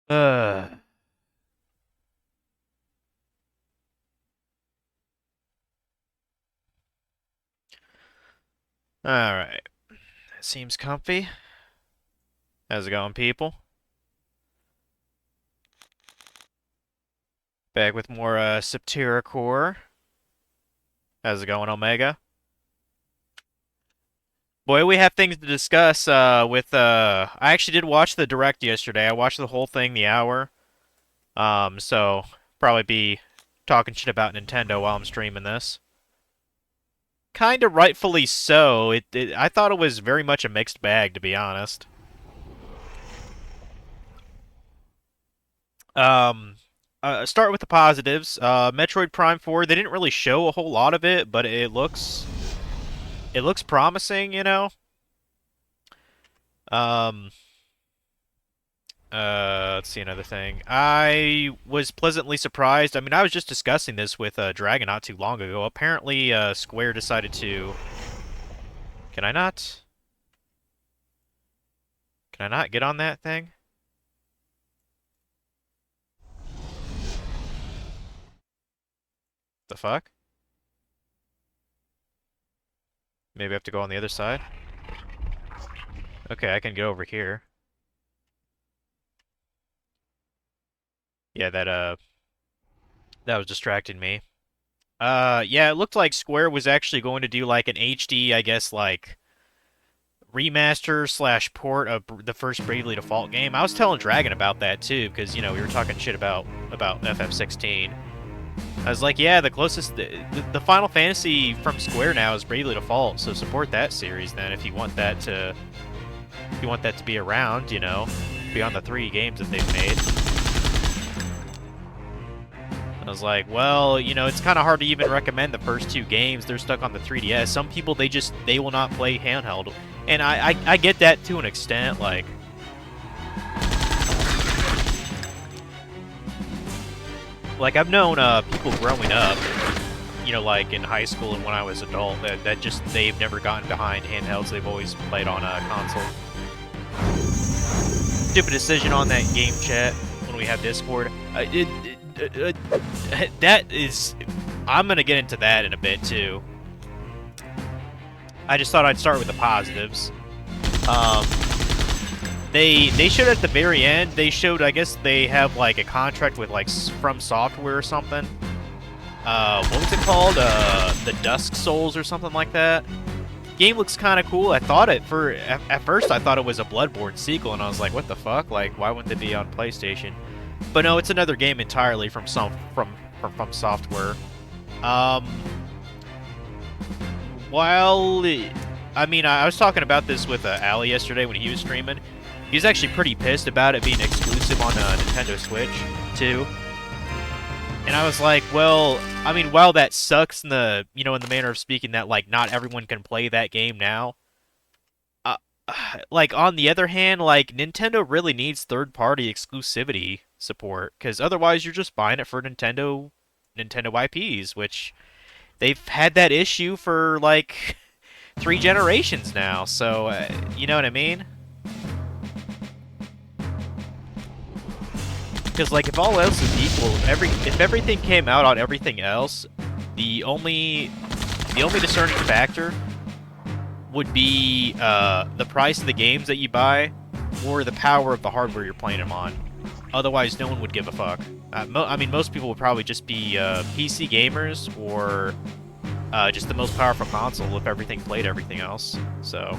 Uh, Alright. Seems comfy. How's it going, people? Back with more Septira Core. How's it going, Omega? Boy, we have things to discuss I actually did watch the direct yesterday. I watched the whole thing, the hour. So probably be talking shit about Nintendo while I'm streaming this. Kinda rightfully so. I thought it was very much a mixed bag, to be honest. Um, Start with the positives. Metroid Prime 4, they didn't really show a whole lot of it, but it looks promising, you know. Um, let's see another thing. I was pleasantly surprised. I mean, I was just discussing this with Dragon not too long ago. Apparently, Square decided to. Can I not? Can I not get on that thing? The fuck? Maybe I have to go on the other side. Okay, I can get over here. Yeah, that was distracting me. Yeah, it looked like Square was actually going to do like an HD, I guess, like remaster slash port of the first Bravely Default game. I was telling Dragon about that too, because we were talking shit about FF16. I was like, yeah, the closest, the Final Fantasy from Square now is Bravely Default, so support that series then if you want that to be around, beyond the 3 games that they've made. I was like, well, it's kind of hard to even recommend the first 2 games. They're stuck on the 3DS. Some people, they will not play handheld. And I get that to an extent. Like I've known people growing up, like in high school and when I was adult, that just, they've never gotten behind handhelds. They've always played on a console. Stupid decision on that game chat when we have Discord. That is, I'm gonna get into that in a bit too. I just thought I'd start with the positives. Um, they showed at the very end. They showed, I guess they have like a contract with like From Software or something. What was it called? The Dusk Souls or something like that. Game looks kind of cool. At first I thought it was a Bloodborne sequel, and I was like, what the fuck? Like, why wouldn't it be on PlayStation? But no, it's another game entirely from software. Um, while I mean, I was talking about this with Ali yesterday when he was streaming. He was actually pretty pissed about it being exclusive on Nintendo Switch too. And I was like, well, I mean, while that sucks in the manner of speaking that like not everyone can play that game now. Uh, like on the other hand, like Nintendo really needs third-party exclusivity support because otherwise you're just buying it for Nintendo IPs, which they've had that issue for like 3 generations now. So you know what I mean? Because like if all else is equal, if everything came out on everything else, the only discerning factor would be the price of the games that you buy or the power of the hardware you're playing them on. Otherwise, no one would give a fuck. I mean, most people would probably just be PC gamers or just the most powerful console if everything played everything else. So,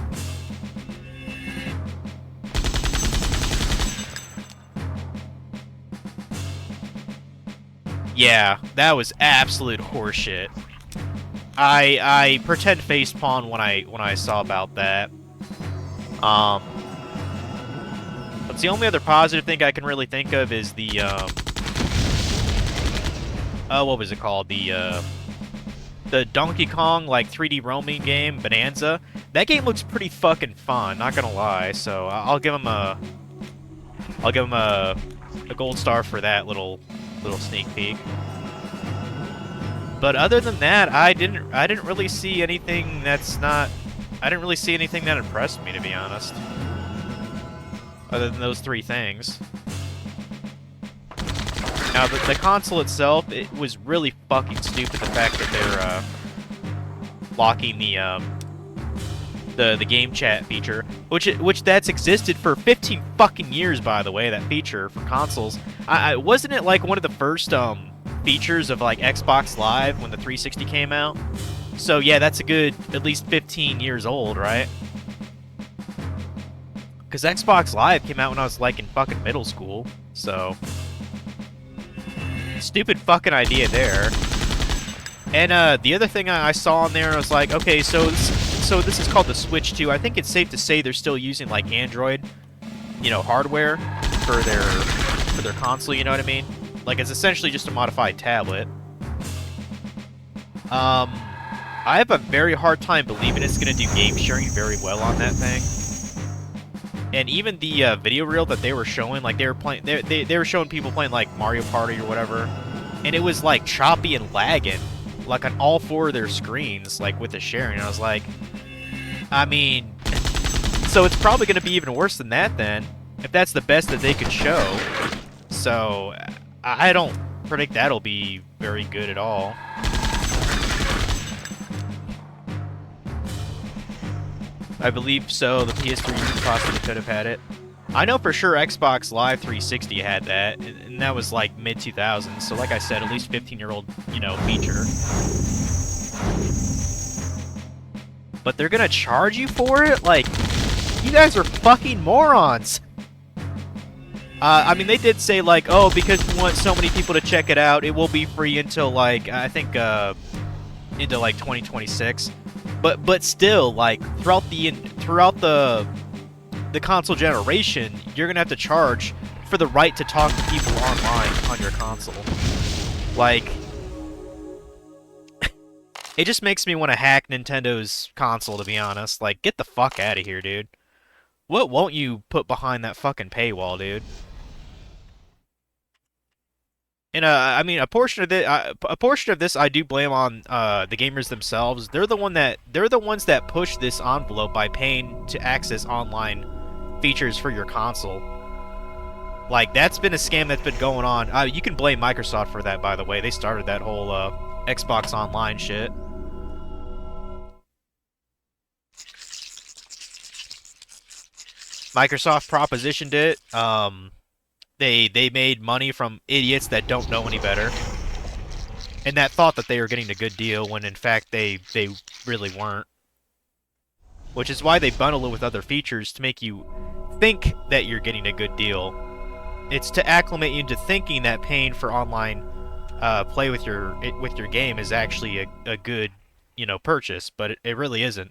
yeah, that was absolute horseshit. I pretend facepalm when I saw about that. Um, but the only other positive thing I can really think of is the what was it called? The Donkey Kong like 3D roaming game Bonanza. That game looks pretty fucking fun, not gonna lie. So I'll give him a gold star for that little sneak peek. But other than that, I didn't really see anything that's not. I didn't really see anything that impressed me, to be honest. Other than those 3 things. Now, the console itself, it was really fucking stupid, the fact that they're, locking the game chat feature, which that's existed for 15 fucking years, by the way, that feature for consoles. Wasn't it, like, one of the first, features of, like, Xbox Live when the 360 came out? So, yeah, that's a good, at least 15 years old, right? Because Xbox Live came out when I was, like, in fucking middle school, so... Stupid fucking idea there. And, the other thing I saw on there, I was like, okay, so this is called the Switch 2. I think it's safe to say they're still using, like, Android, you know, hardware for their console, you know what I mean? Like, it's essentially just a modified tablet. I have a very hard time believing it's going to do game sharing very well on that thing. And even the video reel that they were showing, like, they were playing, they were showing people playing, like, Mario Party or whatever, and it was, like, choppy and lagging, like, on all 4 of their screens, like, with the sharing. I was like, I mean, so it's probably going to be even worse than that, then, if that's the best that they could show. So, I don't predict that'll be very good at all. I believe so. The PS3 possibly could have had it. I know for sure Xbox Live 360 had that, and that was like mid-2000s. So like I said, at least 15-year-old, you know, feature. But they're gonna charge you for it? Like, you guys are fucking morons! I mean, they did say, like, oh, because we want so many people to check it out, it will be free until, like, I think, into, like, 2026. But still, like, throughout the console generation, you're gonna have to charge for the right to talk to people online on your console. Like, it just makes me want to hack Nintendo's console, to be honest. Like, get the fuck out of here, dude. What won't you put behind that fucking paywall, dude? And I mean, a portion of this I do blame on the gamers themselves. They're the ones that push this envelope by paying to access online features for your console. Like, that's been a scam that's been going on. You can blame Microsoft for that, by the way. They started that whole Xbox Online shit. Microsoft propositioned it. They made money from idiots that don't know any better, and that thought that they were getting a good deal when in fact they really weren't. Which is why they bundle it with other features to make you think that you're getting a good deal. It's to acclimate you into thinking that paying for online play with your game is actually a good, you know, purchase, but it really isn't.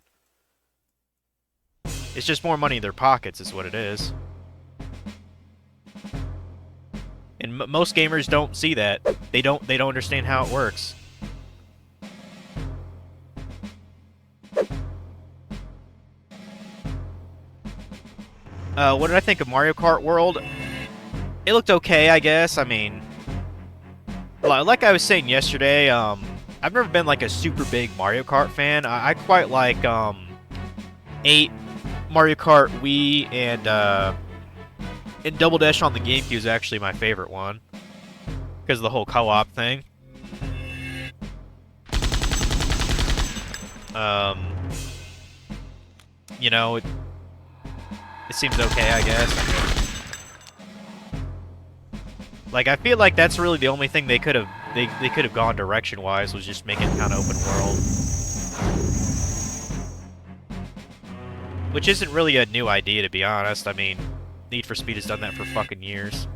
It's just more money in their pockets is what it is. And most gamers don't see that. They don't understand how it works. What did I think of Mario Kart World? It looked okay, I guess. I mean, like I was saying yesterday, I've never been like a super big Mario Kart fan. I quite like 8, Mario Kart Wii, and Double Dash on the GameCube is actually my favorite one because of the whole co-op thing. You know, it seems okay, I guess. Like, I feel like that's really the only thing they could have gone direction-wise, was just make it kind of open world. Which isn't really a new idea, to be honest. I mean, Need for Speed has done that for fucking years.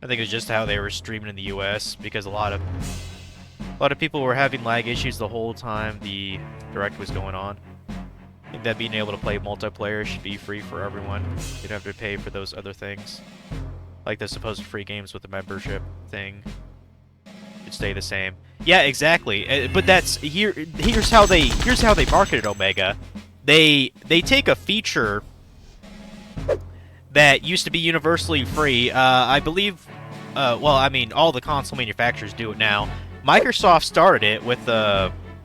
I think it was just how they were streaming in the US, because a lot of people were having lag issues the whole time the direct was going on. I think that being able to play multiplayer should be free for everyone. You don't have to pay for those other things, like the supposed free games with the membership thing. Should stay the same. Yeah, exactly. But that's here's how they market it, Omega. They take a feature that used to be universally free. I believe. Well, I mean, all the console manufacturers do it now. Microsoft started it with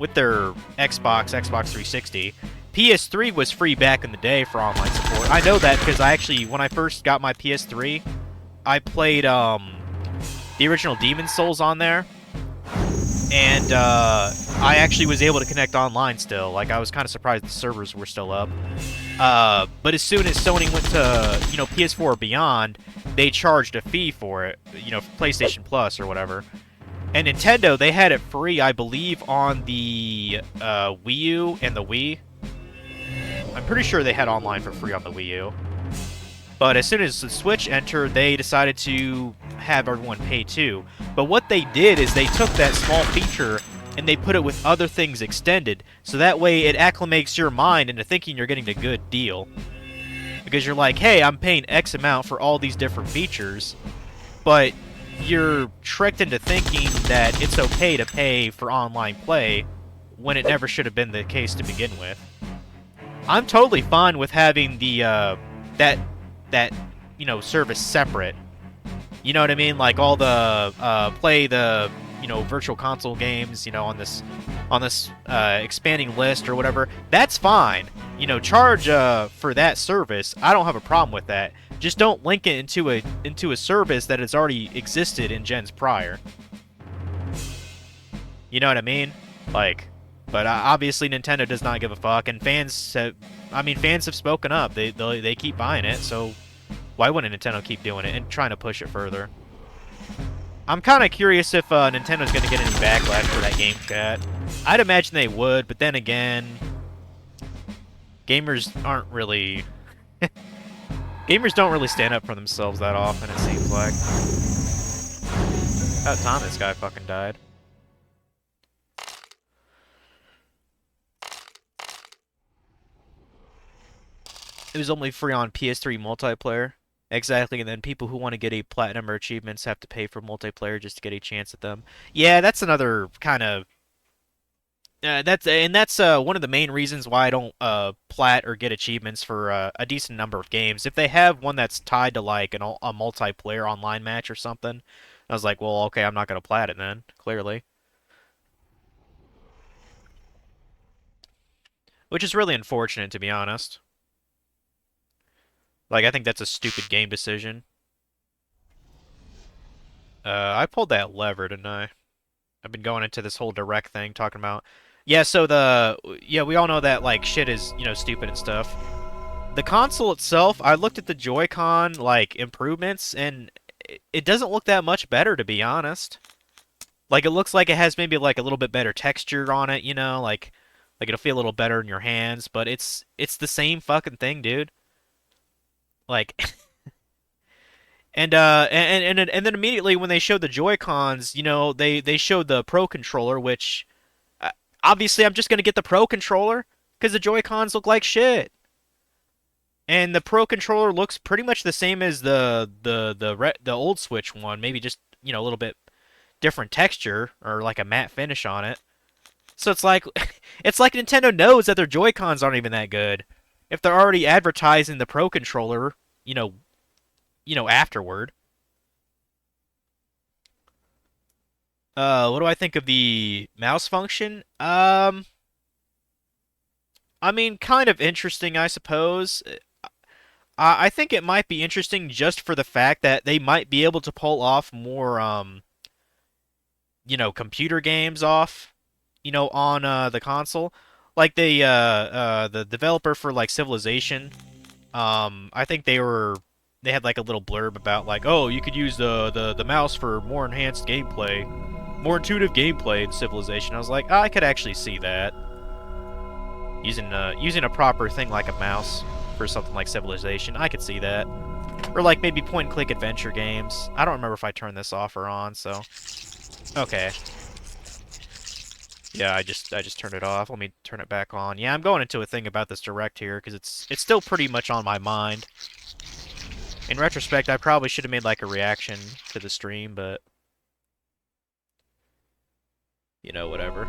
with their Xbox 360. PS3 was free back in the day for online support. I know that because when I first got my PS3, I played the original Demon's Souls on there, and I actually was able to connect online still. Like, I was kind of surprised the servers were still up. But as soon as Sony went to, PS4 or beyond, they charged a fee for it, PlayStation Plus or whatever. And Nintendo, they had it free, I believe, on the Wii U and the Wii. I'm pretty sure they had online for free on the Wii U. But as soon as the Switch entered, they decided to have everyone pay too. But what they did is they took that small feature and they put it with other things extended, so that way it acclimates your mind into thinking you're getting a good deal. Because you're like, hey, I'm paying X amount for all these different features, but you're tricked into thinking that it's okay to pay for online play when it never should have been the case to begin with. I'm totally fine with having the that service separate. You know what I mean? Like all the play the virtual console games, on this expanding list or whatever. That's fine. Charge for that service. I don't have a problem with that. Just don't link it into a service that has already existed in gens prior. You know what I mean? Like, but obviously Nintendo does not give a fuck, and fans have spoken up. They keep buying it, so why wouldn't Nintendo keep doing it and trying to push it further? I'm kind of curious if Nintendo's going to get any backlash for that game chat. I'd imagine they would, but then again, gamers aren't really... gamers don't really stand up for themselves that often, it seems like. About time this guy fucking died. It was only free on PS3 multiplayer. Exactly, and then people who want to get a platinum or achievements have to pay for multiplayer just to get a chance at them. Yeah, that's another kind of... that's one of the main reasons why I don't plat or get achievements for a decent number of games. If they have one that's tied to like a multiplayer online match or something, I was like, well, okay, I'm not going to plat it then, clearly. Which is really unfortunate, to be honest. Like, I think that's a stupid game decision. I pulled that lever, didn't I? I've been going into this whole direct thing, talking about... Yeah, so we all know that, like, shit is, stupid and stuff. The console itself, I looked at the Joy-Con, like, improvements, and it doesn't look that much better, to be honest. Like, it looks like it has maybe, like, a little bit better texture on it, like it'll feel a little better in your hands, but it's the same fucking thing, dude. Like, and then immediately when they showed the Joy-Cons, they showed the Pro Controller, which obviously I'm just gonna get the Pro Controller because the Joy-Cons look like shit, and the Pro Controller looks pretty much the same as the old Switch one, maybe just a little bit different texture or like a matte finish on it. So it's like Nintendo knows that their Joy-Cons aren't even that good. If they're already advertising the Pro Controller, afterward. What do I think of the mouse function? I mean, kind of interesting, I suppose. I think it might be interesting just for the fact that they might be able to pull off more, computer games off, on the console. Like the developer for like Civilization, I think they had like a little blurb about like, oh, you could use the mouse for more enhanced gameplay, more intuitive gameplay in Civilization. I was like, oh, I could actually see that. Using a proper thing like a mouse for something like Civilization, I could see that. Or like maybe point-and-click adventure games. I don't remember if I turned this off or on, so okay. Yeah, I just turned it off. Let me turn it back on. Yeah, I'm going into a thing about this direct here because it's still pretty much on my mind. In retrospect, I probably should have made like a reaction to the stream, but whatever.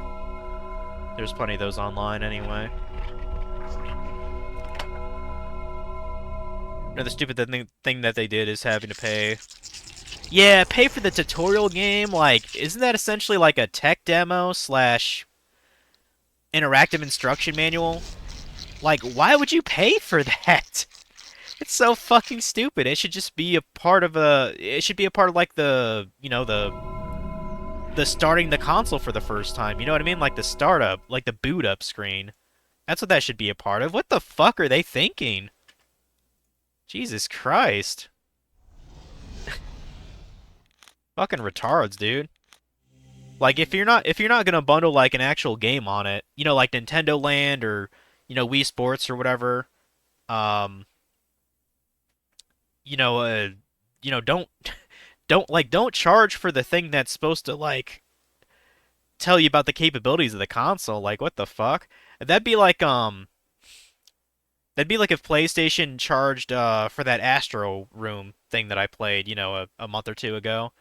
There's plenty of those online anyway. Another stupid thing that they did is having to pay. Yeah, pay for the tutorial game. Like, isn't that essentially like a tech demo slash interactive instruction manual. Like, why would you pay for that? It's so fucking stupid. It should just be a part of a. It should be a part of like the, the starting the console for the first time. You know what I mean? Like the startup, like the boot up screen. That's what that should be a part of. What the fuck are they thinking? Jesus Christ. Fucking retards, dude. Like if you're not gonna bundle like an actual game on it, like Nintendo Land or Wii Sports or whatever, um, you know, uh, don't don't charge for the thing that's supposed to like tell you about the capabilities of the console. Like what the fuck? That'd be like that'd be like if PlayStation charged for that Astro Room thing that I played, a month or two ago.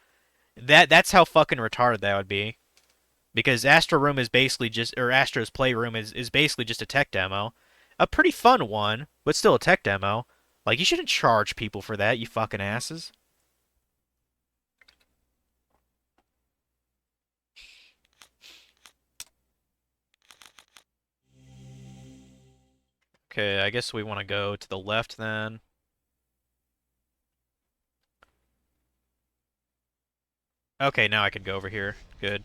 That's how fucking retarded that would be. Because Astro Room is basically just, or Astro's Playroom is basically just a tech demo. A pretty fun one, but still a tech demo. Like, you shouldn't charge people for that, you fucking asses. Okay, I guess we want to go to the left then. Okay, now I can go over here. Good.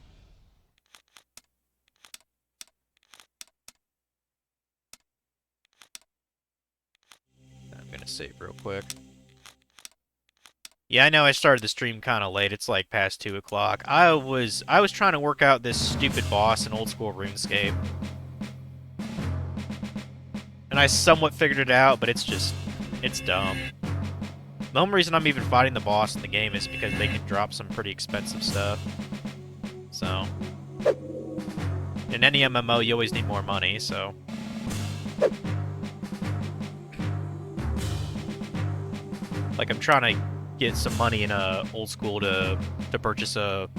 I'm gonna save real quick. Yeah, I know I started the stream kind of late. It's like past 2 o'clock. I was trying to work out this stupid boss in old school RuneScape. And I somewhat figured it out, but it's dumb. The only reason I'm even fighting the boss in the game is because they can drop some pretty expensive stuff. So, in any MMO, you always need more money, so. Like, I'm trying to get some money in old school to purchase an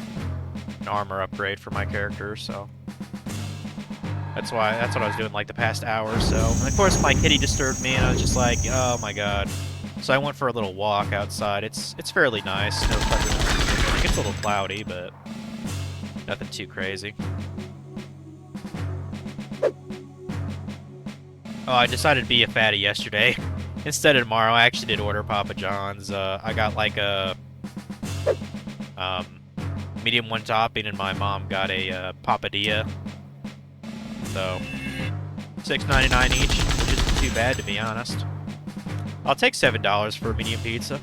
armor upgrade for my character, so. That's what I was doing like the past hour or so. And of course my kitty disturbed me and I was just like, oh my god. So I went for a little walk outside. It's fairly nice. No thunderstorms. It gets a little cloudy, but nothing too crazy. Oh, I decided to be a fatty yesterday. Instead of tomorrow, I actually did order Papa John's. I got like a medium one topping, and my mom got a papadilla. So $6.99 each, which isn't too bad to be honest. I'll take $7 for a medium pizza.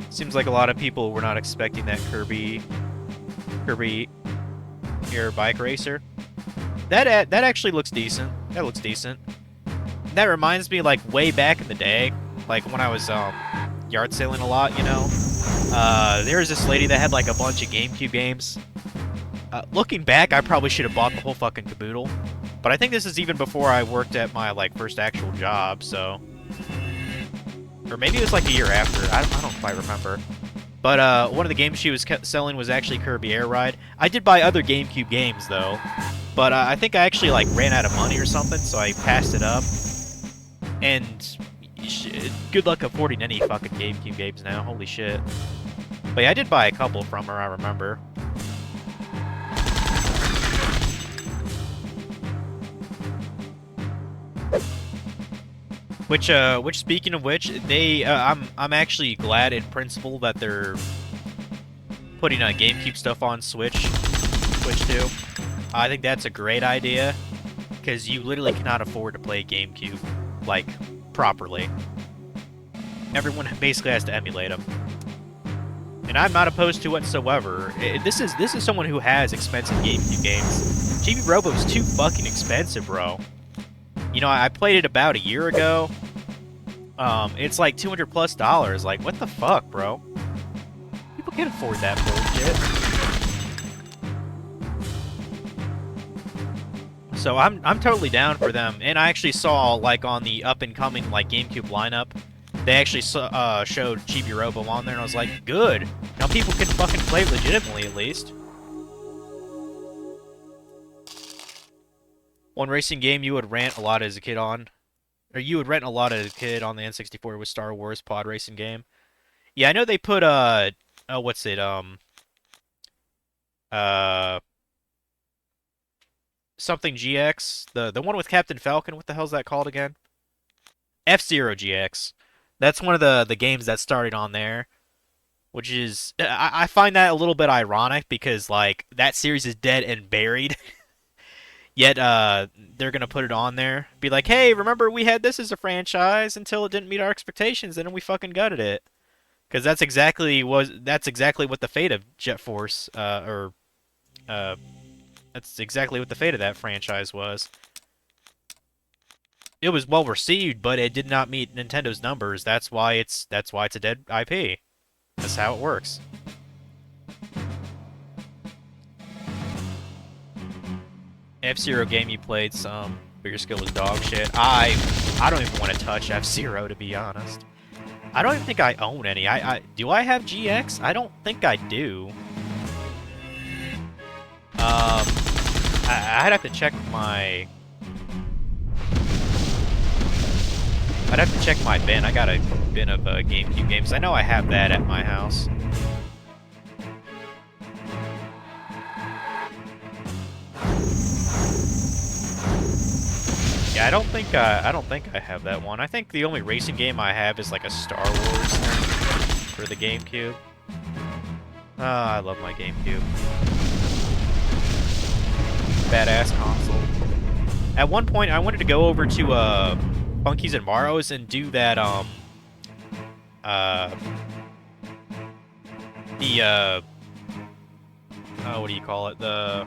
Seems like a lot of people were not expecting that Kirby Air Bike Racer. That actually looks decent. That looks decent. That reminds me, like, way back in the day, like when I was yard sailing a lot, there was this lady that had like a bunch of GameCube games. Looking back, I probably should have bought the whole fucking caboodle. But I think this is even before I worked at my like first actual job, so. Or maybe it was like a year after. I don't quite remember. But one of the games she was selling was actually Kirby Air Ride. I did buy other GameCube games though, but I think I actually like ran out of money or something, so I passed it up. And good luck affording any fucking GameCube games now. Holy shit. But yeah, I did buy a couple from her, I remember. Which speaking of which, I'm actually glad in principle that they're putting GameCube stuff on Switch too. I think that's a great idea, because you literally cannot afford to play GameCube, like, properly. Everyone basically has to emulate them. And I'm not opposed to whatsoever. This is someone who has expensive GameCube games. GB Robo's too fucking expensive, bro. I played it about a year ago. It's like $200+. Like, what the fuck, bro? People can't afford that bullshit. So I'm totally down for them. And I actually saw, like, on the up-and-coming, like, GameCube lineup, they actually showed Chibi Robo on there, and I was like, good. Now people can fucking play legitimately, at least. One racing game you would rant a lot as a kid on, or you would rent a lot as a kid on the N64 was Star Wars pod racing game. Yeah, I know they put what's it? Uh, something GX. The one with Captain Falcon. What the hell's that called again? F-Zero GX. That's one of the games that started on there, which is I find that a little bit ironic because like that series is dead and buried. Yet they're gonna put it on there, be like, hey, remember we had this as a franchise until it didn't meet our expectations, and then we fucking gutted it. Because that's exactly what the fate of Jet Force or uh that's exactly what the fate of that franchise was. It was well received, but it did not meet Nintendo's numbers. That's why it's a dead IP. That's how it works. F-Zero game you played some, but your skill was dog shit. I don't even want to touch F-Zero to be honest. I don't even think I own any. I do I have GX? I don't think I do. I'd have to check my. I'd have to check my bin. I got a bin of GameCube games. I know I have that at my house. Yeah, I don't think I have that one. I think the only racing game I have is like a Star Wars thing for the GameCube. I love my GameCube. Badass console. At one point, I wanted to go over to Funky's and Maro's and do that what do you call it? The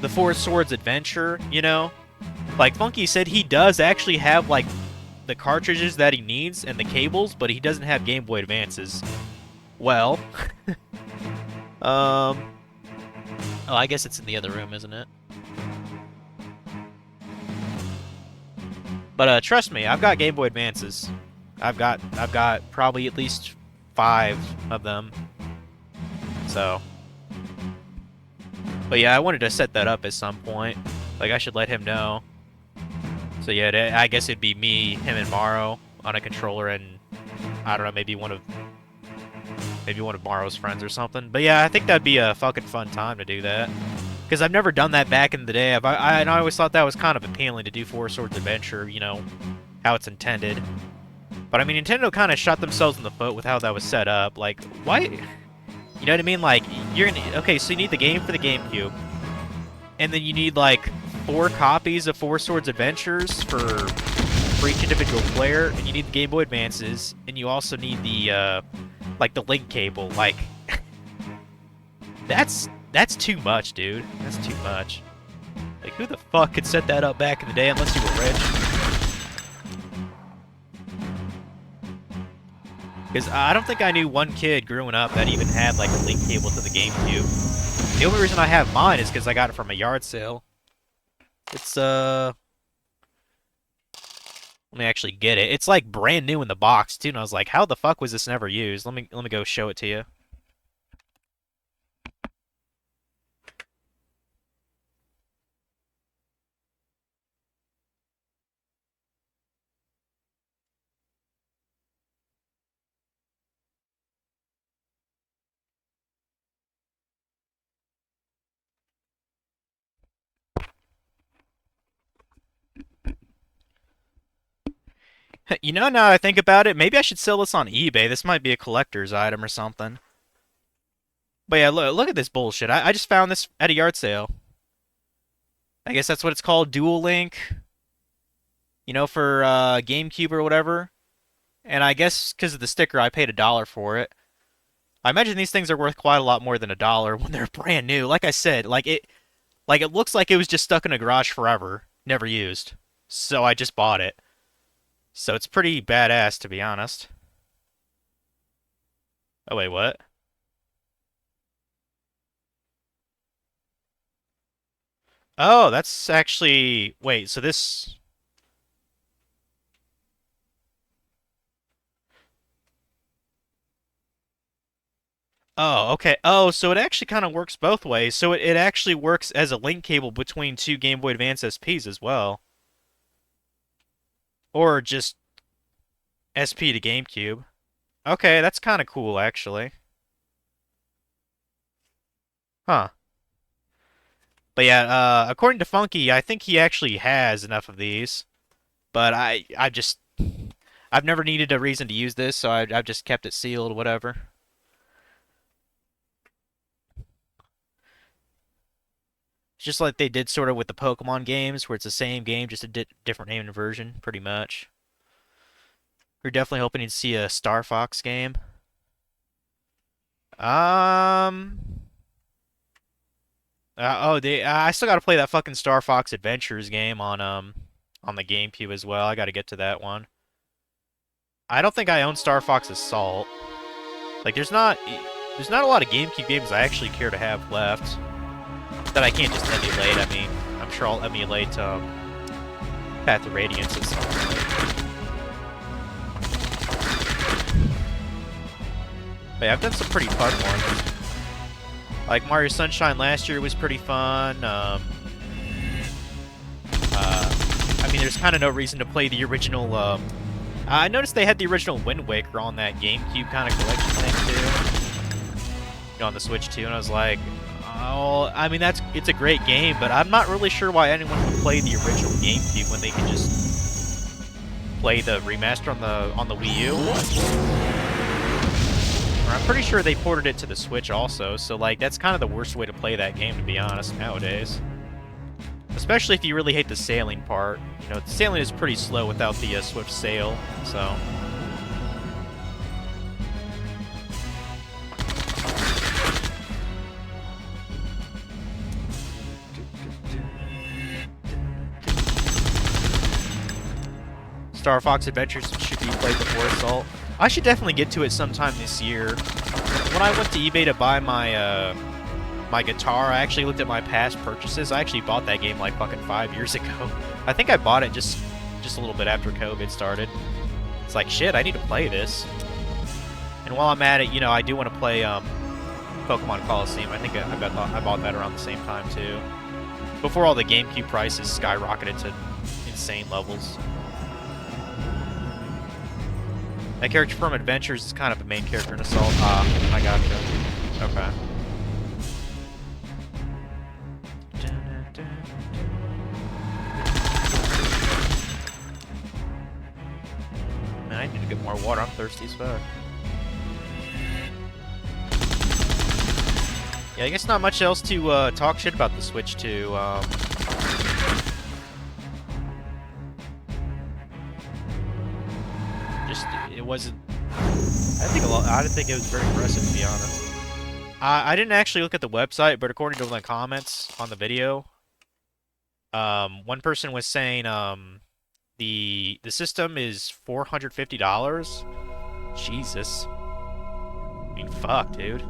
Four Swords Adventure, you know? Like, Funky said he does actually have, like, the cartridges that he needs and the cables, but he doesn't have Game Boy Advances. Well, oh, I guess it's in the other room, isn't it? But, trust me, I've got Game Boy Advances. I've got probably at least 5 of them. So. But yeah, I wanted to set that up at some point. Like, I should let him know. So yeah, I guess it'd be me, him, and Morrow on a controller, and I don't know, maybe one of Morrow's friends or something. But yeah, I think that'd be a fucking fun time to do that. Because I've never done that back in the day. I always thought that was kind of appealing to do Four Swords Adventure, you know, how it's intended. But I mean, Nintendo kind of shot themselves in the foot with how that was set up. Like, why? You know what I mean? Like, you're gonna okay, so you need the game for the GameCube, and then you need like 4 copies of Four Swords Adventures for each individual player, and you need the Game Boy Advances, and you also need the like the link cable. Like, that's too much, dude. That's too much. Like, who the fuck could set that up back in the day unless you were rich? Because I don't think I knew one kid growing up that even had like a link cable to the GameCube. The only reason I have mine is because I got it from a yard sale. It's let me actually get it. It's like brand new in the box too, and I was like, how the fuck was this never used? Let me go show it to you. You know, now I think about it, maybe I should sell this on eBay. This might be a collector's item or something. But yeah, look at this bullshit. I just found this at a yard sale. I guess that's what it's called, Dual Link. You know, for GameCube or whatever. And I guess because of the sticker, I paid $1 for it. I imagine these things are worth quite a lot more than $1 when they're brand new. Like I said, like it looks like it was just stuck in a garage forever, never used. So I just bought it. So it's pretty badass, to be honest. Oh wait, what? Oh, that's actually wait. So this. Oh, okay. Oh, so it actually kind of works both ways. So it actually works as a link cable between 2 Game Boy Advance SPs as well. Or just SP to GameCube. Okay, that's kind of cool, actually. Huh. But yeah, according to Funky, I think he actually has enough of these. But I've never needed a reason to use this, so I've just kept it sealed, whatever. It's just like they did sort of with the Pokemon games, where it's the same game, just a different name and version, pretty much. We're definitely hoping to see a Star Fox game. Um. I still got to play that fucking Star Fox Adventures game on the GameCube as well. I got to get to that one. I don't think I own Star Fox Assault. Like, there's not a lot of GameCube games I actually care to have left that I can't just emulate. I mean, I'm sure I'll emulate Path of Radiance at some point. But yeah, I've done some pretty fun ones. Like Mario Sunshine last year was pretty fun. I mean, there's kind of no reason to play the original. I noticed they had the original Wind Waker on that GameCube kind of collection thing too, on the Switch too, and I was like, oh, I mean it's a great game, but I'm not really sure why anyone would play the original GameCube when they can just play the remaster on the Wii U. I'm pretty sure they ported it to the Switch also, so like that's kind of the worst way to play that game, to be honest, nowadays. Especially if you really hate the sailing part. You know, the sailing is pretty slow without the swift sail, so. Star Fox Adventures should be played before Assault. I should definitely get to it sometime this year. When I went to eBay to buy my my guitar, I actually looked at my past purchases. I actually bought that game like fucking 5 years ago. I think I bought it just a little bit after COVID started. It's like, shit, I need to play this. And while I'm at it, you know, I do want to play Pokemon Coliseum. I think I bought that around the same time too. Before all the GameCube prices skyrocketed to insane levels. That character from Adventures is kind of a main character in Assault. I gotcha. Okay. Man, I need to get more water. I'm thirsty as fuck. Yeah, I guess not much else to talk shit about the Switch to. It wasn't. I didn't think it was very impressive, to be honest. I didn't actually look at the website, but according to the comments on the video, one person was saying the system is $450. Jesus. I mean, fuck, dude.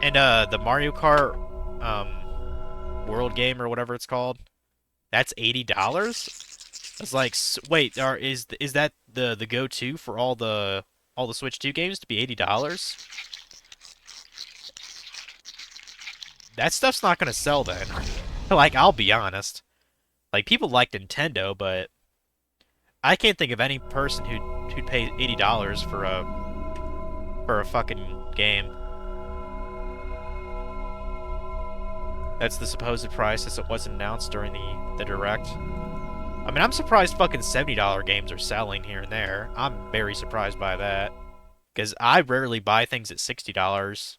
And the Mario Kart World game or whatever it's called, that's $80. It's like, wait, is that the go-to for all the Switch 2 games to be $80? That stuff's not gonna sell then. Like, I'll be honest. Like, people like Nintendo, but I can't think of any person who'd pay $80 for a fucking game. That's the supposed price as it wasn't announced during the Direct. I mean, I'm surprised fucking $70 games are selling here and there. I'm very surprised by that. Because I rarely buy things at $60.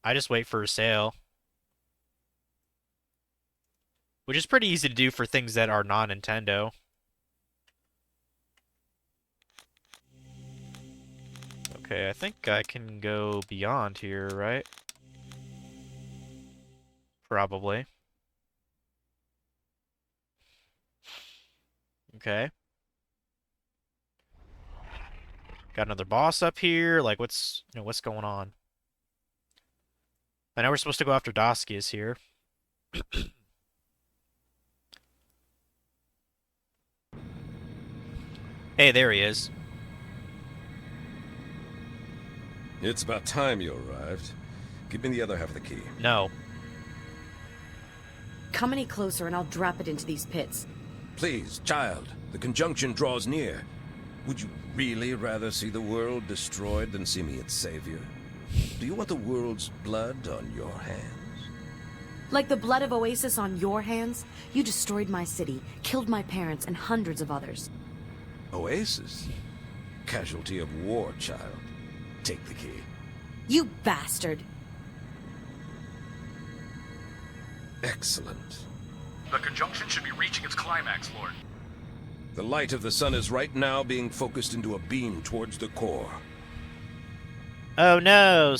I just wait for a sale. Which is pretty easy to do for things that are non-Nintendo. Okay, I think I can go beyond here, right? Probably. Okay. Got another boss up here. Like, what's going on? I know we're supposed to go after Doscius here. Hey, there he is. It's about time you arrived. Give me the other half of the key. No. Come any closer and I'll drop it into these pits. Please, child. The conjunction draws near. Would you really rather see the world destroyed than see me its savior? Do you want the world's blood on your hands? Like the blood of Oasis on your hands? You destroyed my city, killed my parents, and hundreds of others. Oasis? Casualty of war, child. Take the key. You bastard! Excellent. The conjunction should be reaching its climax, Lord. The light of the sun is right now being focused into a beam towards the core. Oh no!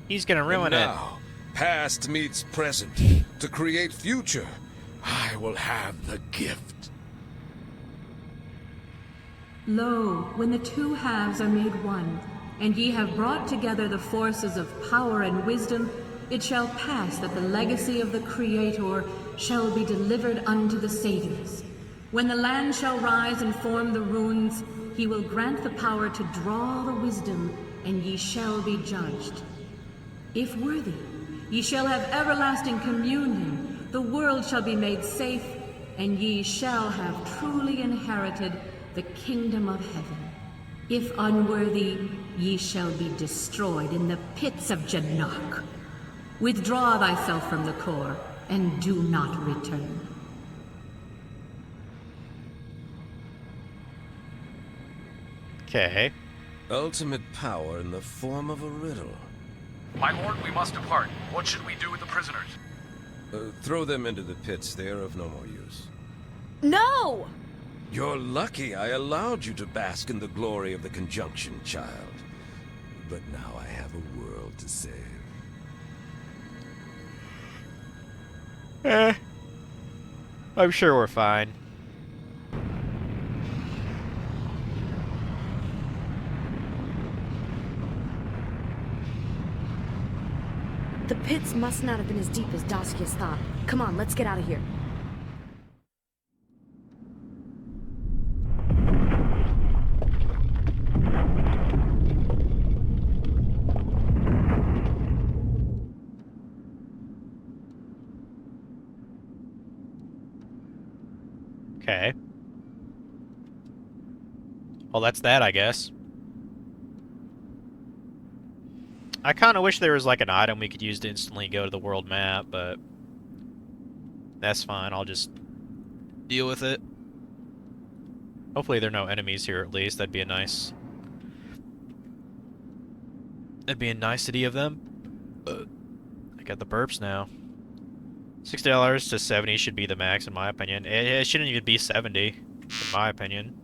He's gonna ruin And it. now, past meets present. To create future, I will have the gift. Lo, when the two halves are made one, and ye have brought together the forces of power and wisdom, it shall pass that the legacy of the Creator shall be delivered unto the Saviors. When the land shall rise and form the runes, he will grant the power to draw the wisdom, and ye shall be judged. If worthy, ye shall have everlasting communion, the world shall be made safe, and ye shall have truly inherited the kingdom of heaven. If unworthy, ye shall be destroyed in the pits of Jannak. Withdraw thyself from the core, and do not return. Okay. Ultimate power in the form of a riddle. My lord, we must depart. What should we do with the prisoners? Throw them into the pits. They are of no more use. No! You're lucky I allowed you to bask in the glory of the conjunction, child. But now I have a world to save. I'm sure we're fine. The pits must not have been as deep as Daskius thought. Come on, let's get out of here. Okay. Well, that's that, I guess. I kind of wish there was like an item we could use to instantly go to the world map, but that's fine. I'll just deal with it. Hopefully there are no enemies here at least. That'd be a nice nicety of them. I got the burps now. $60 to 70 should be the max in my opinion. It shouldn't even be 70 in my opinion.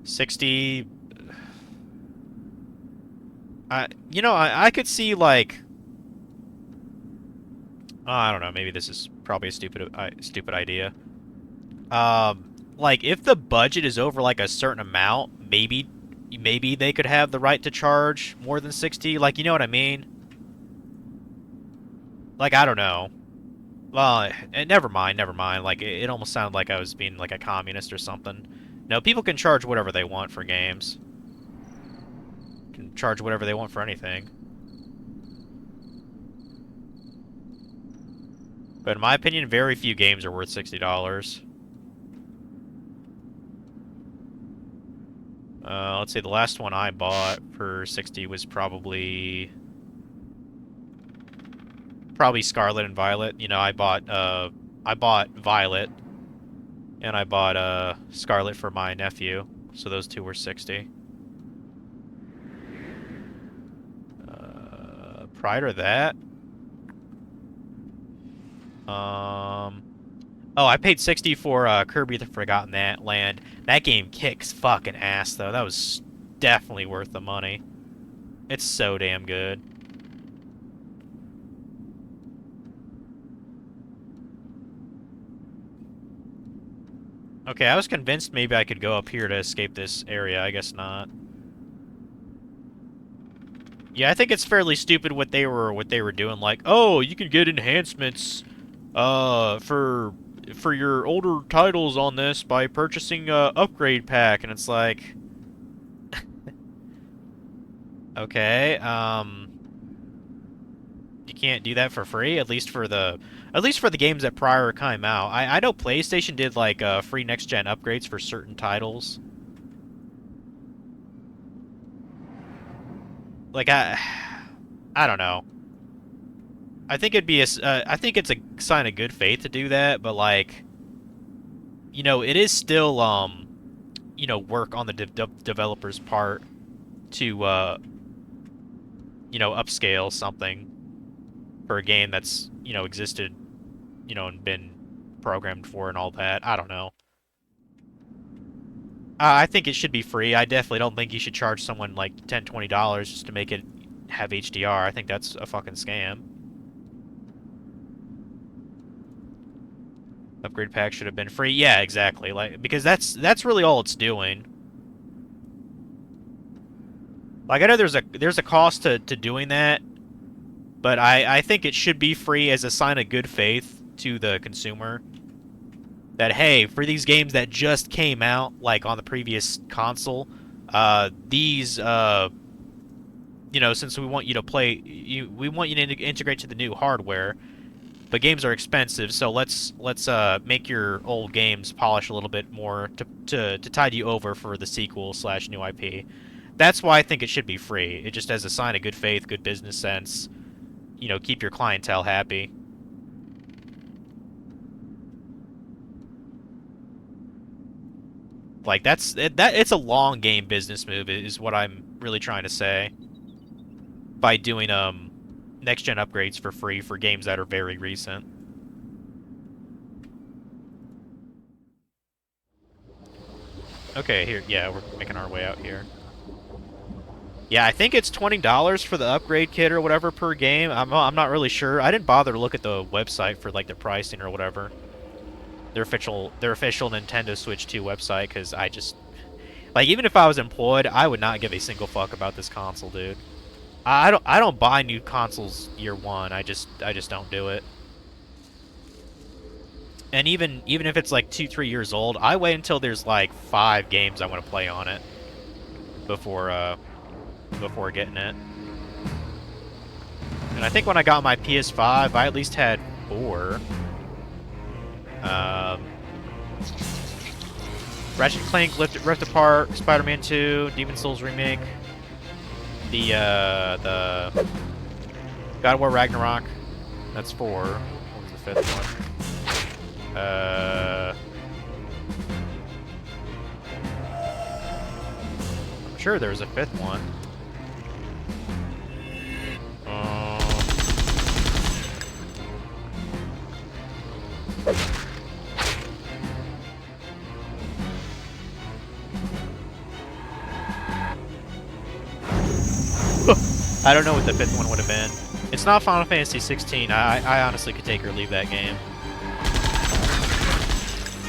60. I could see like, I don't know, maybe this is probably a stupid idea. Like if the budget is over like a certain amount, maybe they could have the right to charge more than 60. Like, you know what I mean? Like, I don't know. Well, never mind. Like, it almost sounded like I was being like a communist or something. No, people can charge whatever they want for games. Can charge whatever they want for anything. But in my opinion, very few games are worth $60. Let's see, the last one I bought for 60 was probably Scarlet and Violet. You know, I bought Violet, and I bought Scarlet for my nephew. So those two were 60. Prior to that, oh, I paid 60 for Kirby the Forgotten Land. That game kicks fucking ass, though. That was definitely worth the money. It's so damn good. Okay, I was convinced maybe I could go up here to escape this area. I guess not. Yeah, I think it's fairly stupid what they were doing. Like, oh, you can get enhancements, for your older titles on this by purchasing a upgrade pack, and it's like, okay, you can't do that for free, at least for the games that prior came out. I know PlayStation did like free next gen upgrades for certain titles. like I don't know. I think it'd be I think it's a sign of good faith to do that, but like, you know, it is still you know, work on the developer's part to you know, upscale something for a game that's, you know, existed, you know, and been programmed for and all that. I don't know. I think it should be free. I definitely don't think you should charge someone like $10, $20 just to make it have HDR. I think that's a fucking scam. Upgrade pack should have been free. Yeah, exactly. Like, because that's really all it's doing. Like, I know there's a cost to doing that, but I think it should be free as a sign of good faith to the consumer. That, hey, for these games that just came out, like on the previous console, these, you know, since we want you to play, we want you to integrate to the new hardware, but games are expensive, so let's make your old games polish a little bit more to tide you over for the sequel / new IP. That's why I think it should be free. It just as a sign of good faith, good business sense, you know, keep your clientele happy. Like, it's a long game business move is what I'm really trying to say. By doing next gen upgrades for free for games that are very recent. Okay, here, yeah, we're making our way out here. Yeah, I think it's $20 for the upgrade kit or whatever per game. I'm not really sure. I didn't bother to look at the website for like the pricing or whatever. Their official Nintendo Switch 2 website, because I just, like, even if I was employed, I would not give a single fuck about this console, dude. I don't buy new consoles year one. I just don't do it. And even if it's like 2-3 years old, I wait until there's like 5 games I want to play on it before getting it. And I think when I got my PS5, I at least had 4. Ratchet & Clank, Rift Apart, Spider-Man 2, Demon's Souls Remake, the God of War Ragnarok. That's 4. What was the 5th one? I'm sure there was a 5th one. I don't know what the 5th one would have been. It's not Final Fantasy 16. I honestly could take or leave that game.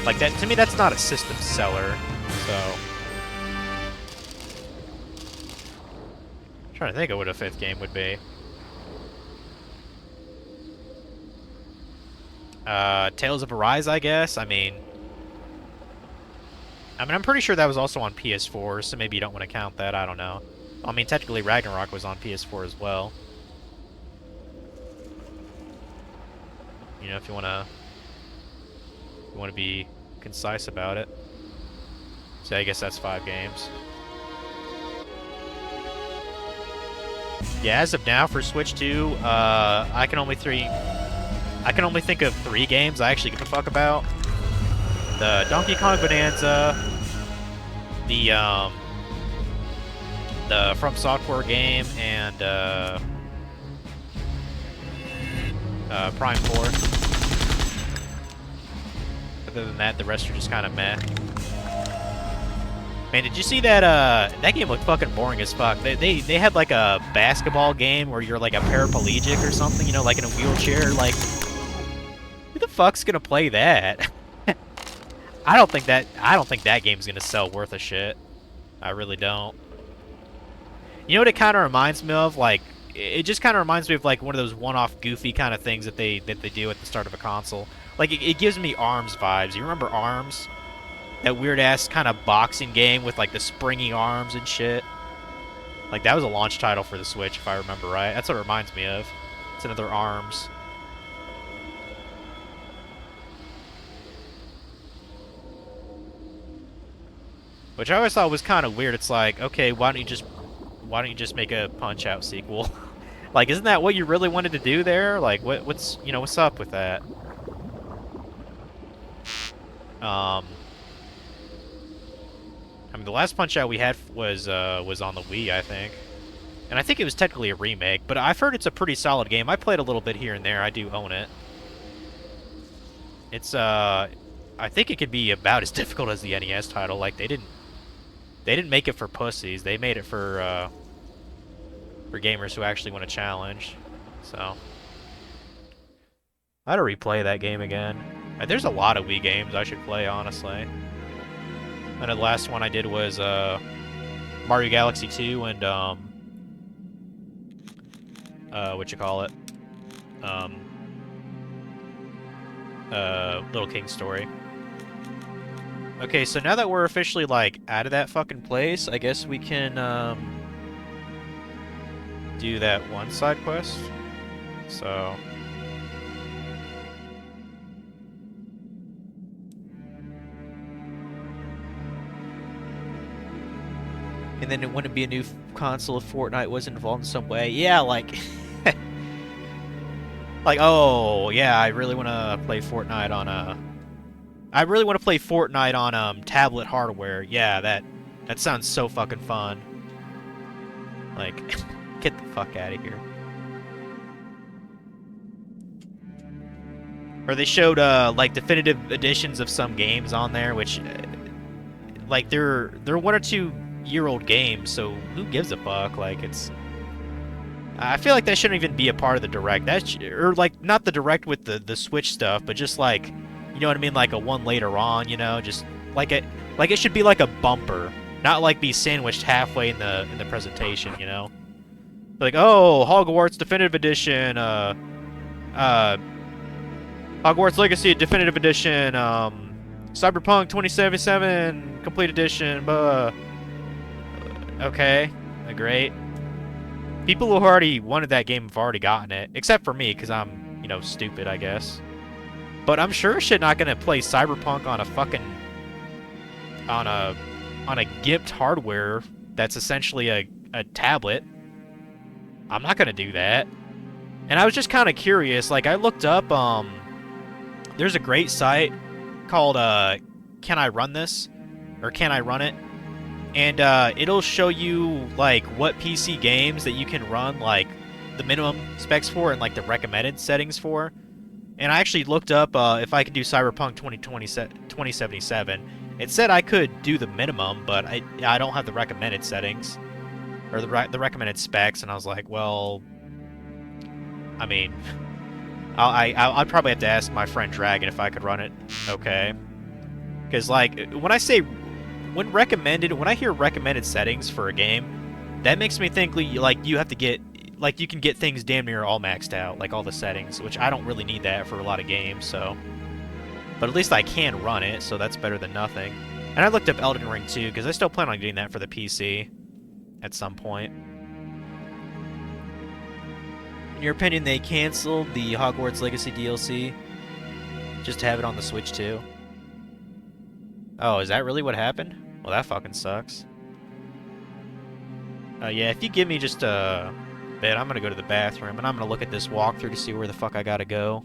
Like, that, to me, that's not a system seller, so... I'm trying to think of what a 5th game would be. Tales of Arise, I guess? I mean, I'm pretty sure that was also on PS4, so maybe you don't want to count that, I don't know. I mean, technically Ragnarok was on PS4 as well. You know, if you want to be concise about it. So I guess that's 5 games. Yeah, as of now for Switch 2, I can only think of 3 games I actually give a fuck about. The Donkey Kong Bonanza, the From Software game, and Prime 4. Other than that, the rest are just kind of meh. Man, did you see that? That game looked fucking boring as fuck. They had like a basketball game where you're like a paraplegic or something, you know, like in a wheelchair. Like, who the fuck's gonna play that? I don't think that game's gonna sell worth a shit. I really don't. You know what it kind of reminds me of? Like, it just kind of reminds me of like one of those one-off goofy kind of things that they do at the start of a console. Like, it gives me ARMS vibes. You remember ARMS? That weird-ass kind of boxing game with like the springy arms and shit. Like, that was a launch title for the Switch, if I remember right. That's what it reminds me of. It's another ARMS. Which I always thought was kind of weird. It's like, okay, why don't you just why don't you just make a Punch-Out sequel? Like, isn't that what you really wanted to do there? Like, what's what's up with that? I mean, the last Punch-Out we had was on the Wii, I think. And I think it was technically a remake, but I've heard it's a pretty solid game. I played a little bit here and there. I do own it. It's, I think it could be about as difficult as the NES title. Like, they didn't make it for pussies. They made it for gamers who actually want a challenge. So, I ought to replay that game again. There's a lot of Wii games I should play, honestly. And the last one I did was Mario Galaxy 2 and Little King Story. Okay, so now that we're officially like out of that fucking place, I guess we can do that one side quest. So and then it wouldn't be a new console if Fortnite was involved in some way. Yeah, like like, oh, yeah, I really want to play Fortnite on tablet hardware. Yeah, that sounds so fucking fun. Like, get the fuck out of here. Or they showed like definitive editions of some games on there, which like they're 1 or 2 year old games, so who gives a fuck? Like, it's, I feel like that shouldn't even be a part of the Direct. Or like, not the Direct with the Switch stuff, but just like, you know what I mean, like a one later on, you know, just like it should be like a bumper, not like be sandwiched halfway in the presentation, you know. Like, oh, Hogwarts Definitive Edition, Hogwarts Legacy Definitive Edition, Cyberpunk 2077 Complete Edition, okay, great. People who already wanted that game have already gotten it, except for me, because I'm, you know, stupid, I guess. But I'm sure shit not gonna play Cyberpunk on a fucking on a gimped hardware that's essentially a tablet. I'm not gonna do that. And I was just kind of curious. Like, I looked up. There's a great site called Can I Run This? Or Can I Run It? And it'll show you like what PC games that you can run like the minimum specs for and like the recommended settings for. And I actually looked up if I could do Cyberpunk 2077. It said I could do the minimum, but I don't have the recommended settings or the recommended specs. And I was like, well, I mean, I'd probably have to ask my friend Dragon if I could run it. Okay, because like when I hear recommended settings for a game, that makes me think like you have to get, like, you can get things damn near all maxed out, like all the settings, which I don't really need that for a lot of games, so. But at least I can run it, so that's better than nothing. And I looked up Elden Ring too, because I still plan on getting that for the PC at some point. In your opinion, they canceled the Hogwarts Legacy DLC just to have it on the Switch too? Oh, is that really what happened? Well, that fucking sucks. Yeah, if you give me just a bit, I'm gonna go to the bathroom, and I'm gonna look at this walkthrough to see where the fuck I gotta go.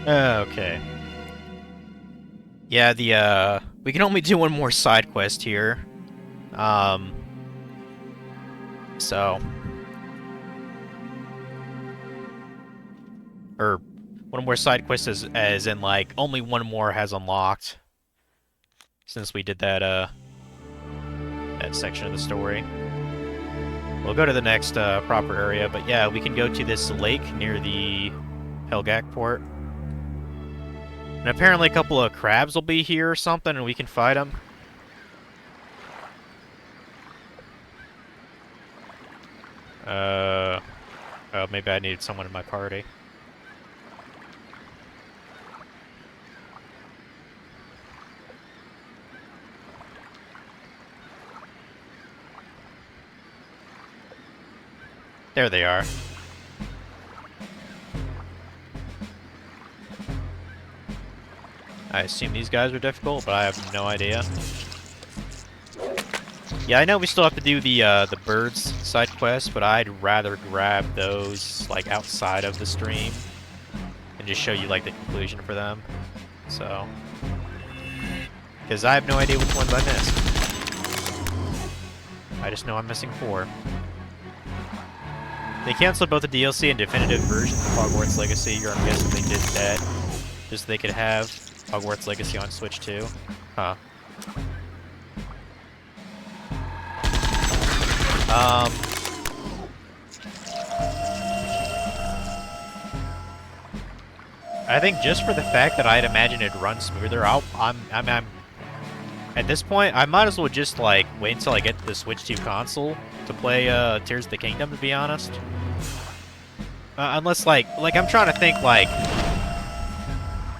Okay. Yeah, we can only do one more side quest here. So... Or, one more side quest as in, like, only one more has unlocked. Since we did that, that section of the story. We'll go to the next, proper area, but yeah, we can go to this lake near the Helgak port. And apparently a couple of crabs will be here or something, and we can fight them. Oh, maybe I needed someone in my party. There they are. I assume these guys are difficult, but I have no idea. Yeah, I know we still have to do the birds side quest, but I'd rather grab those like outside of the stream and just show you like the conclusion for them. So, because I have no idea which ones I missed. I just know I'm missing 4. They canceled both the DLC and definitive versions of Hogwarts Legacy. I'm guessing they did that just so they could have Hogwarts Legacy on Switch 2. Huh. I think just for the fact that I'd imagine it'd run smoother, I'm at this point, I might as well just like wait until I get the Switch 2 console to play Tears of the Kingdom, to be honest. Unless like I'm trying to think like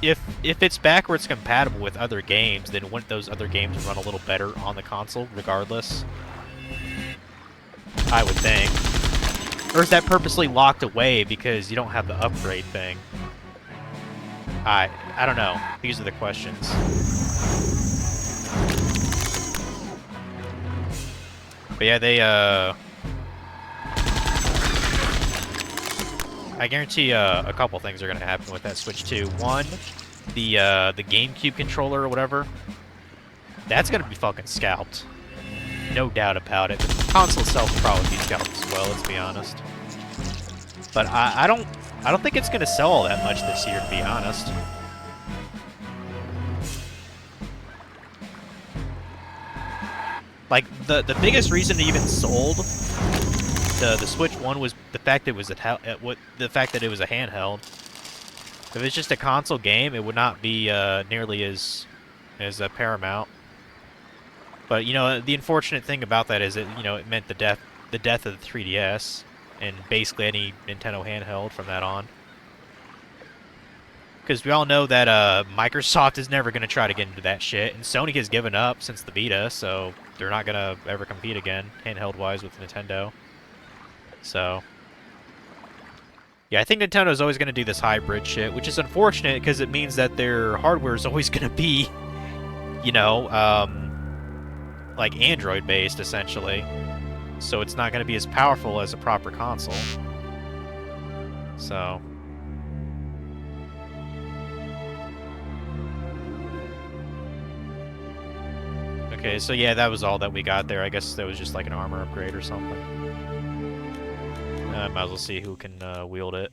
if it's backwards compatible with other games, then wouldn't those other games run a little better on the console regardless? I would think. Or is that purposely locked away because you don't have the upgrade thing? I don't know. These are the questions. But yeah, they I guarantee a couple things are gonna happen with that Switch 2. One, the GameCube controller or whatever, that's gonna be fucking scalped. No doubt about it. The console itself will probably be scalped as well, let's be honest. But I don't think it's gonna sell all that much this year, to be honest. Like the biggest reason it even sold the Switch 1 was the fact that it was the fact that it was a handheld. If it's just a console game, it would not be nearly as paramount. But you know, the unfortunate thing about that is that it meant the death of the 3DS and basically any Nintendo handheld from that on. Because we all know that Microsoft is never going to try to get into that shit, and Sony has given up since the Vita, so they're not going to ever compete again, handheld-wise, with Nintendo. So, yeah, I think Nintendo's always going to do this hybrid shit, which is unfortunate because it means that their hardware is always going to be, like Android-based, essentially. So it's not going to be as powerful as a proper console. So... Okay, so yeah, that was all that we got there. I guess that was just like an armor upgrade or something. I might as well see who can wield it.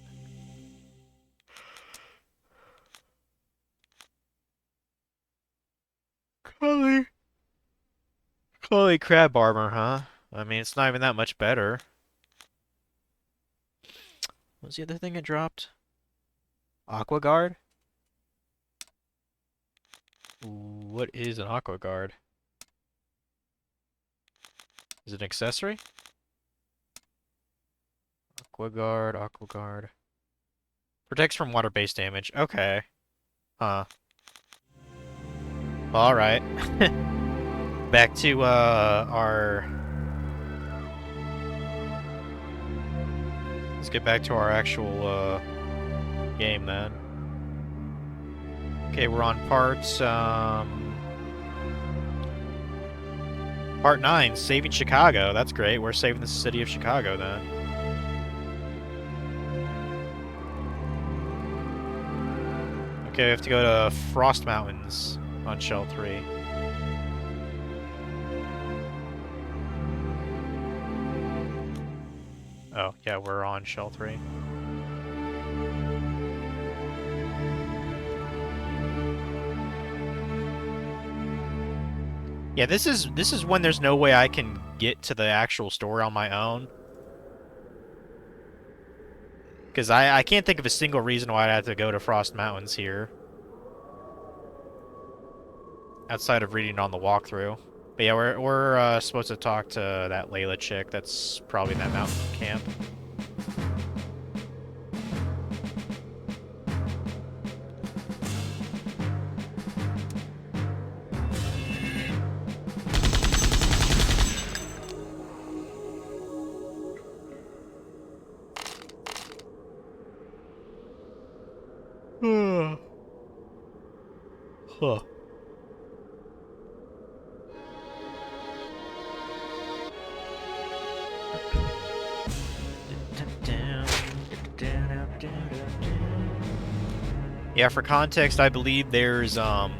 Chloe crab armor, huh? I mean, it's not even that much better. What's the other thing it dropped? Aqua Guard? What is an Aqua Guard? Is it an accessory? Aqua Guard, Aqua Guard. Protects from water-based damage. Okay. Huh. Alright. Back to, our... Let's get back to our actual, game, then. Okay, we're on Part 9, Saving Chicago. That's great. We're saving the city of Chicago, then. Okay, we have to go to Frost Mountains on Shell 3. Oh, yeah, we're on Shell 3. Yeah, this is when there's no way I can get to the actual story on my own. Because I can't think of a single reason why I'd have to go to Frost Mountains here. Outside of reading on the walkthrough. But yeah, we're supposed to talk to that Layla chick that's probably in that mountain camp. Huh. Yeah, for context, I believe there's, so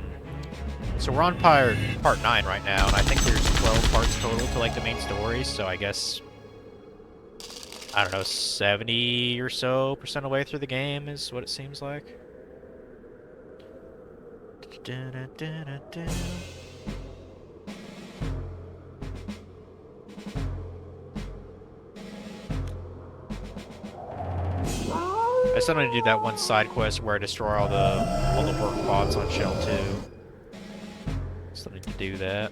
we're on part 9 right now, and I think there's 12 parts total to, like, the main story, so I guess, I don't know, 70 or so % of the way through the game is what it seems like. I still need to do that one side quest where I destroy all the work bots on Shell 2. Still need to do that.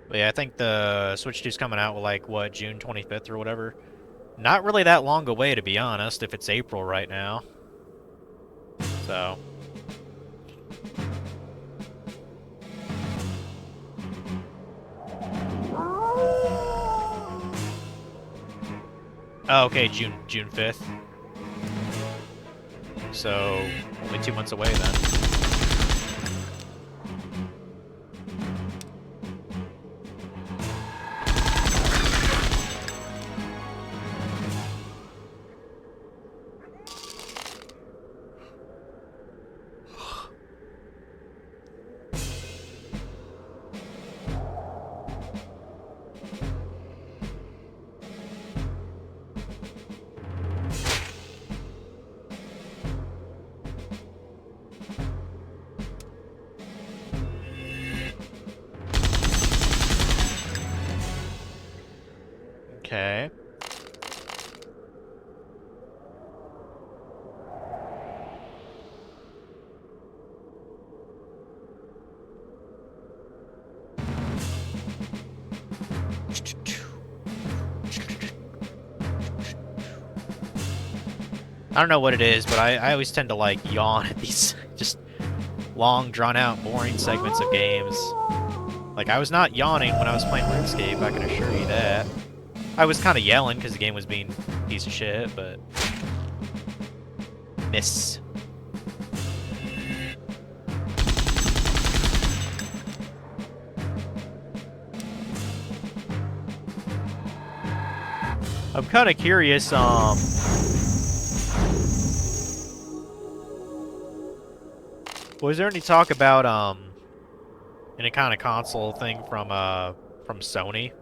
But yeah, I think the Switch 2's coming out with, like, what, June 25th or whatever? Not really that long away, to be honest, if it's April right now. So... Oh, okay, June 5th. So, only 2 months away then. Okay. I don't know what it is, but I always tend to, like, yawn at these just long, drawn-out, boring segments of games. Like, I was not yawning when I was playing RuneScape, I can assure you that. I was kind of yelling because the game was being a piece of shit, but... Miss. I'm kind of curious, was there any talk about, any kind of console thing from Sony?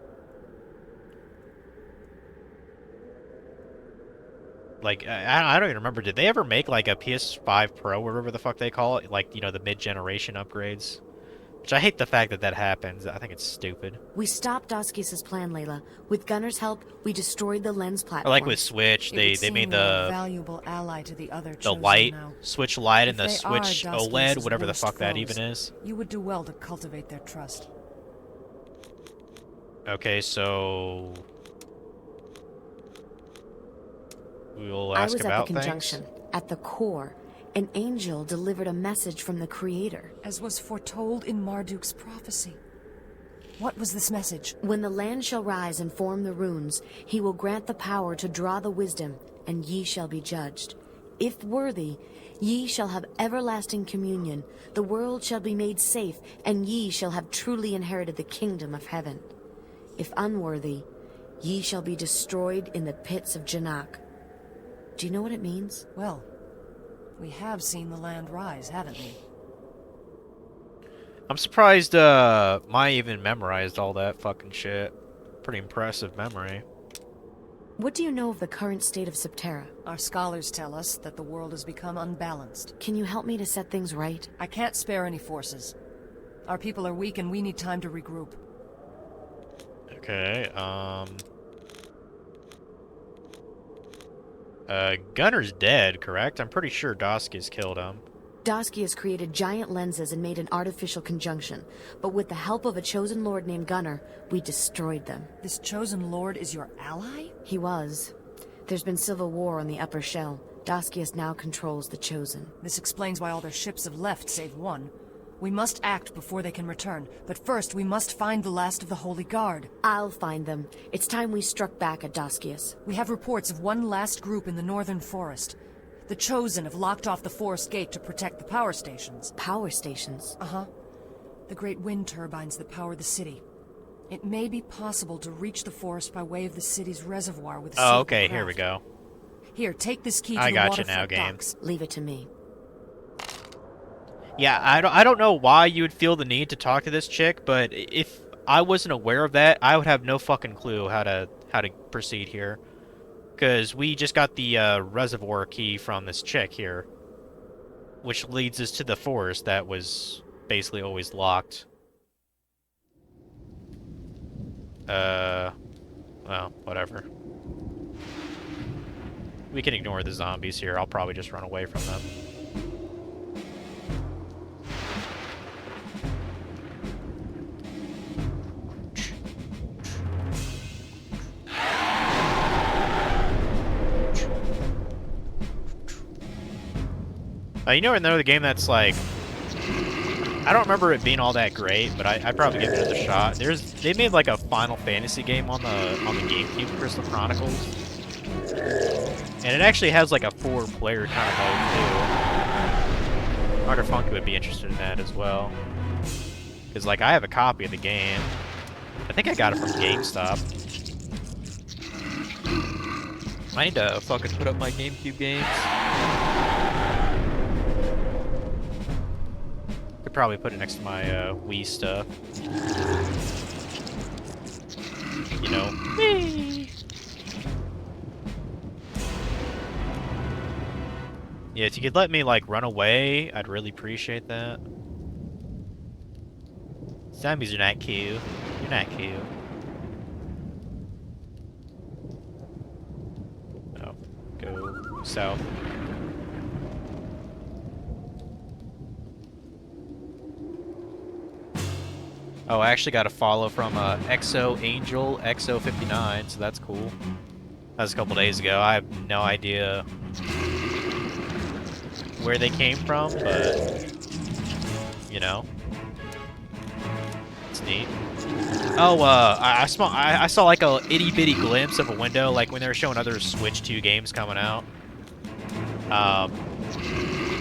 Like, I don't even remember, did they ever make, like, a PS5 Pro, or whatever the fuck they call it? Like, you know, the mid-generation upgrades? Which I hate the fact that that happens. I think it's stupid. We stopped Doskis' plan, Layla. With Gunner's help, we destroyed the lens platform. Or like with Switch, they made the valuable ally to the other light, now. Switch Lite, and the If they Switch are OLED, Doskis' whatever the worst fuck that foes, even is. You would do well to cultivate their trust. Okay, so we will I ask was at about the conjunction. things. At the core, an angel delivered a message from the Creator. As was foretold in Marduk's prophecy. What was this message? When the land shall rise and form the runes, he will grant the power to draw the wisdom, and ye shall be judged. If worthy, ye shall have everlasting communion, the world shall be made safe, and ye shall have truly inherited the kingdom of heaven. If unworthy, ye shall be destroyed in the pits of Janak. Do you know what it means? Well, we have seen the land rise, haven't we? I'm surprised Mai even memorized all that fucking shit. Pretty impressive memory. What do you know of the current state of Septerra? Our scholars tell us that the world has become unbalanced. Can you help me to set things right? I can't spare any forces. Our people are weak and we need time to regroup. Okay, Gunner's dead, correct? I'm pretty sure Doski's killed him. Dosky has created giant lenses and made an artificial conjunction, but with the help of a chosen lord named Gunner, we destroyed them. This chosen lord is your ally? He was. There's been civil war on the upper shell. Doskius now controls the chosen. This explains why all their ships have left, save one. We must act before they can return, but first we must find the last of the Holy Guard. I'll find them. It's time we struck back at Doskius. We have reports of one last group in the northern forest. The Chosen have locked off the forest gate to protect the power stations. Power stations? Uh-huh. The great wind turbines that power the city. It may be possible to reach the forest by way of the city's reservoir with a Oh, suitable okay, craft. here we go. Here, take this key to I the got you now, waterfront game. docks. Leave it to me. Yeah, I don't know why you would feel the need to talk to this chick, but if I wasn't aware of that, I would have no fucking clue how to proceed here. Because we just got the reservoir key from this chick here, which leads us to the forest that was basically always locked. Well, whatever. We can ignore the zombies here. I'll probably just run away from them. You know another game that's like, I don't remember it being all that great, but I'd probably give it another shot. They made like a Final Fantasy game on the GameCube, Crystal Chronicles, and it actually has like a 4-player kind of mode too. Roger Funky would be interested in that as well, because like I have a copy of the game. I think I got it from GameStop. I need to fucking put up my GameCube games. Could probably put it next to my Wii stuff. You know, me. Yeah, if you could let me like run away, I'd really appreciate that. Zombies are not cute. You're not cute. Oh, go south. Oh, I actually got a follow from Exo Angel XO59, so that's cool. That was a couple days ago. I have no idea where they came from, but you know, it's neat. Oh, I saw like a itty bitty glimpse of a window, like when they were showing other Switch 2 games coming out.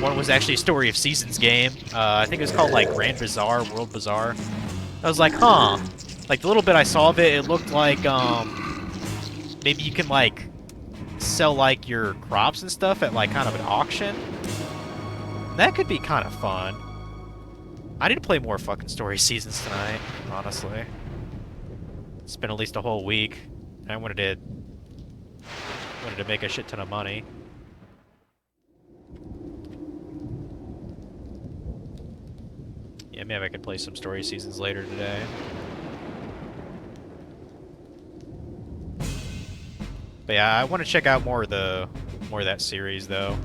One was actually a Story of Seasons game. I think it was called like Grand Bazaar, World Bazaar. I was like, huh. Like, the little bit I saw of it, it looked like, maybe you can, like, sell, like, your crops and stuff at, like, kind of an auction. That could be kind of fun. I need to play more fucking Story Seasons tonight, honestly. It's been at least a whole week. And I wanted to make a shit ton of money. Yeah, maybe I could play some Story Seasons later today. But yeah, I want to check out more of that series though.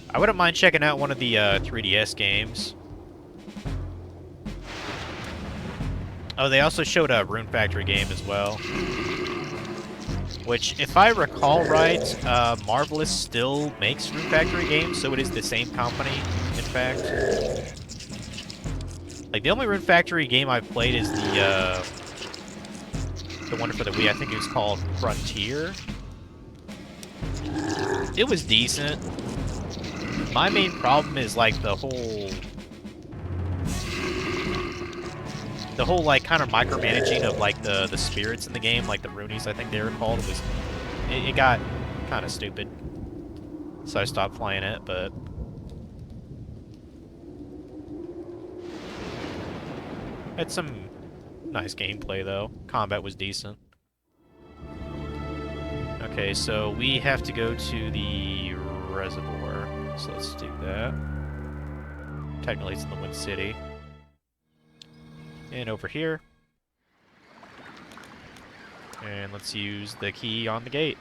I wouldn't mind checking out one of the 3DS games. Oh, they also showed a Rune Factory game as well. Which, if I recall right, Marvelous still makes Rune Factory games, so it is the same company, in fact. Like, the only Rune Factory game I've played is the one for the Wii. I think it was called Frontier. It was decent. My main problem is, like, the whole, like, kind of micromanaging of, like, the spirits in the game, like the Runeys, I think they were called. It got kind of stupid. So I stopped playing it, but... had some nice gameplay, though. Combat was decent. Okay, so we have to go to the reservoir. So let's do that. Technically, it's in the Wind City. And over here. And let's use the key on the gate.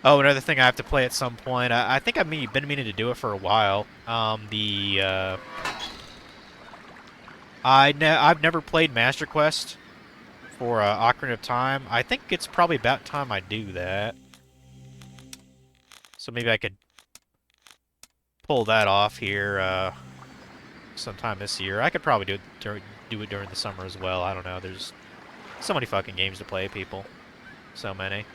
Oh, another thing I have to play at some point. I think I've been meaning to do it for a while. I've never played Master Quest for Ocarina of Time. I think it's probably about time I do that. So maybe I could pull that off here sometime this year. I could probably do it during the summer as well. I don't know. There's so many fucking games to play, people. So many.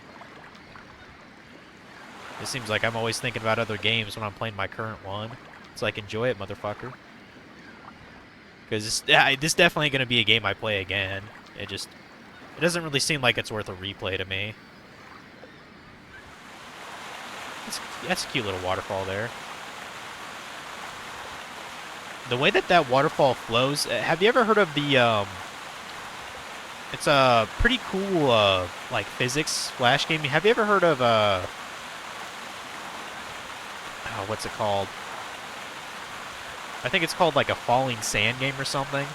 It seems like I'm always thinking about other games when I'm playing my current one. It's like, enjoy it, motherfucker. Because this definitely going to be a game I play again. It doesn't really seem like it's worth a replay to me. That's a cute little waterfall there. The way that waterfall flows, have you ever heard of the, it's a pretty cool, like, physics flash game. Have you ever heard of, oh, what's it called? I think it's called, like, a falling sand game or something.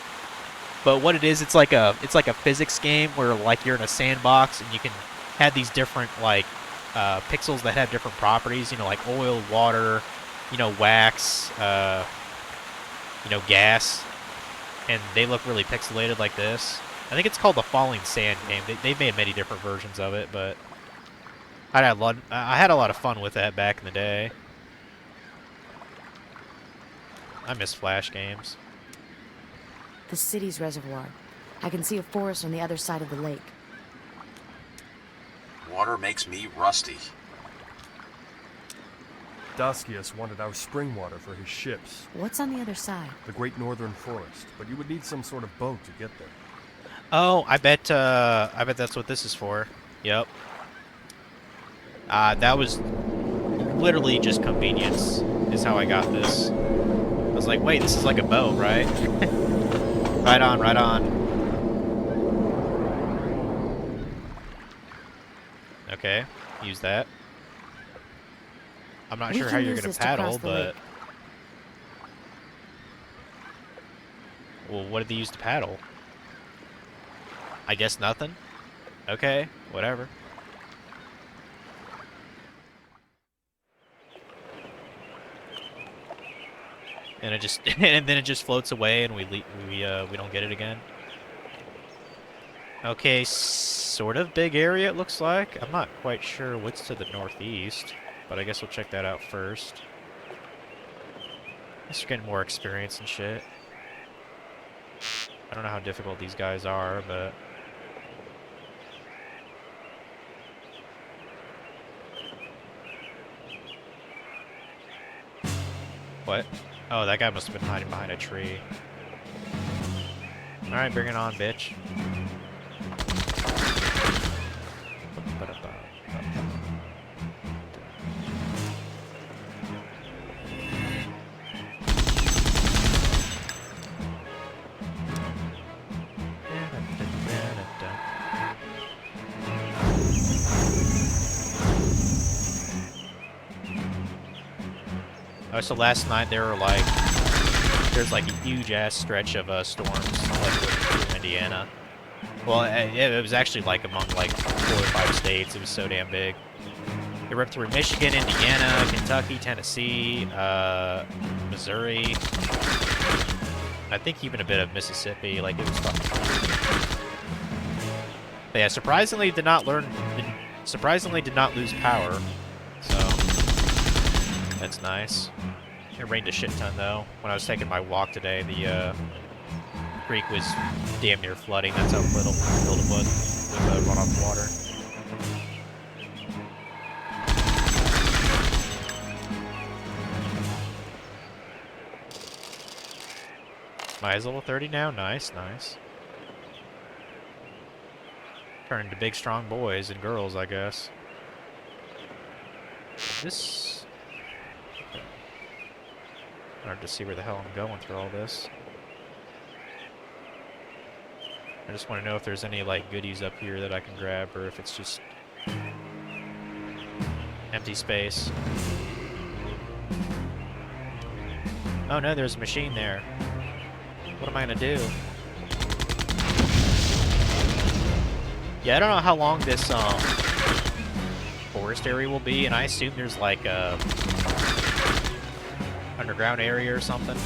But what it is, it's like a physics game where, like, you're in a sandbox and you can have these different, like, pixels that have different properties, you know, like oil, water, you know, wax, you know, gas, and they look really pixelated like this. I think it's called the Falling Sand game. They've made many different versions of it, but I had a lot of fun with that back in the day. I miss Flash games. The city's reservoir. I can see a forest on the other side of the lake. Water makes me rusty. Daskius wanted our spring water for his ships. What's on the other side? The Great Northern Forest, but you would need some sort of boat to get there. Oh, I bet that's what this is for. Yep. That was literally just convenience, is how I got this. I was like, wait, this is like a boat, right? Right on, right on. Okay, use that. I'm not sure how you're gonna paddle, but... Well, what did they use to paddle? I guess nothing? Okay, whatever. And it just and then it just floats away and we don't get it again. Okay, sort of big area it looks like. I'm not quite sure what's to the northeast, but I guess we'll check that out first. Just getting more experience and shit. I don't know how difficult these guys are, but... What? Oh, that guy must have been hiding behind a tree. Alright, bring it on, bitch. Oh, so last night there were like, there's like a huge ass stretch of storms like through Indiana. Well, it was actually like among like 4 or 5 states. It was so damn big. It ripped through Michigan, Indiana, Kentucky, Tennessee, Missouri. I think even a bit of Mississippi. Like it was fucking. But yeah, surprisingly did not lose power. So that's nice. It rained a shit ton though. When I was taking my walk today, the creek was damn near flooding. That's how little filled it was with runoff water. Maya's level 30 now. Nice, nice. Turning to big, strong boys and girls, I guess. This... Hard to see where the hell I'm going through all this. I just want to know if there's any, like, goodies up here that I can grab, or if it's just empty space. Oh no, there's a machine there. What am I gonna do? Yeah, I don't know how long this forest area will be, and I assume there's like a underground area or something.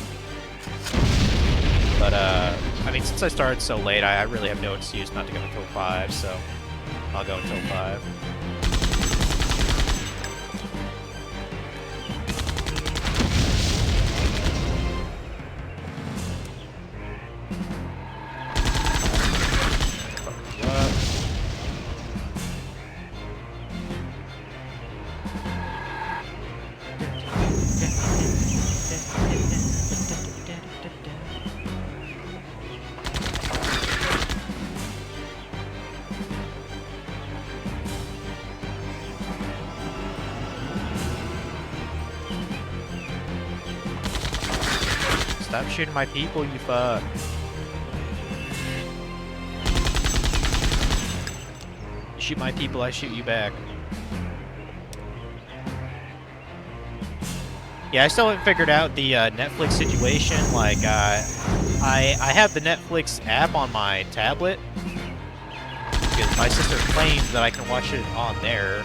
But I mean, since I started so late, I really have no excuse not to go until 5, so I'll go until 5. Stop shooting my people, you fuck. You shoot my people, I shoot you back. Yeah, I still haven't figured out the Netflix situation. Like, I have the Netflix app on my tablet because my sister claims that I can watch it on there.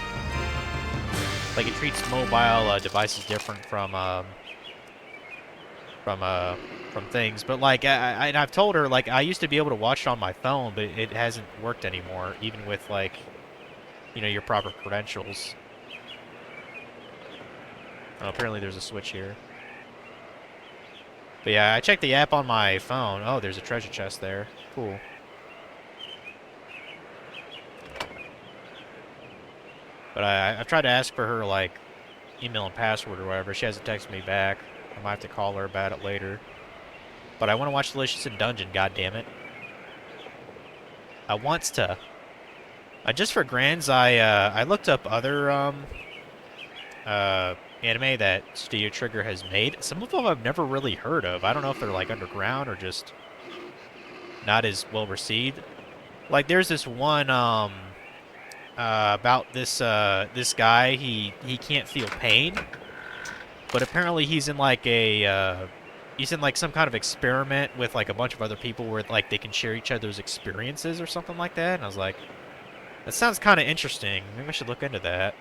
Like, it treats mobile devices different from things, but like and I've told her, like, I used to be able to watch it on my phone, but it hasn't worked anymore, even with, like, you know, your proper credentials. Oh, apparently there's a switch here. But yeah, I checked the app on my phone. Oh, there's a treasure chest there. Cool. But I've tried to ask for her, like, email and password or whatever. She hasn't texted me back. I might have to call her about it later. But I want to watch Delicious in Dungeon, goddammit. I wants to. Just for grins, I looked up other anime that Studio Trigger has made. Some of them I've never really heard of. I don't know if they're like underground or just not as well received. Like, there's this one about this this guy. He can't feel pain. But apparently he's in like a, he's in like some kind of experiment with like a bunch of other people where like they can share each other's experiences or something like that. And I was like, that sounds kind of interesting. Maybe I should look into that.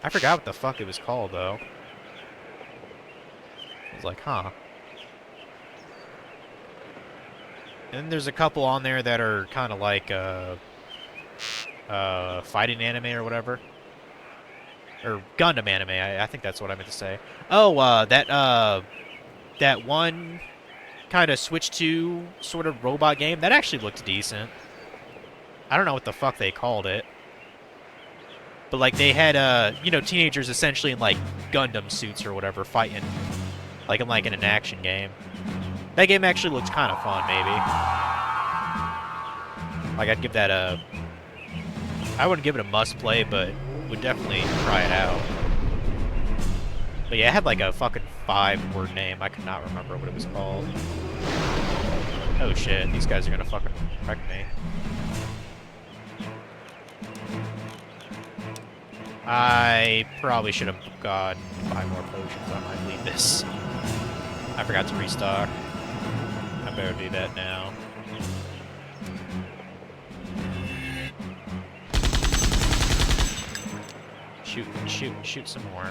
I forgot what the fuck it was called though. I was like, huh. And then there's a couple on there that are kind of like fighting anime or whatever. Or Gundam anime, I think that's what I meant to say. Oh, that one kind of Switch 2 sort of robot game, that actually looked decent. I don't know what the fuck they called it. But, like, they had, you know, teenagers essentially in, like, Gundam suits or whatever, fighting, like, in an action game. That game actually looks kind of fun, maybe. Like, I'd give that a... I wouldn't give it a must-play, but would definitely try it out. But yeah, it had like a fucking 5-word name. I could not remember what it was called. Oh shit, these guys are gonna fucking wreck me. I probably should have gotten 5 more potions. I might leave this. I forgot to restock. I better do that now. Shoot some more.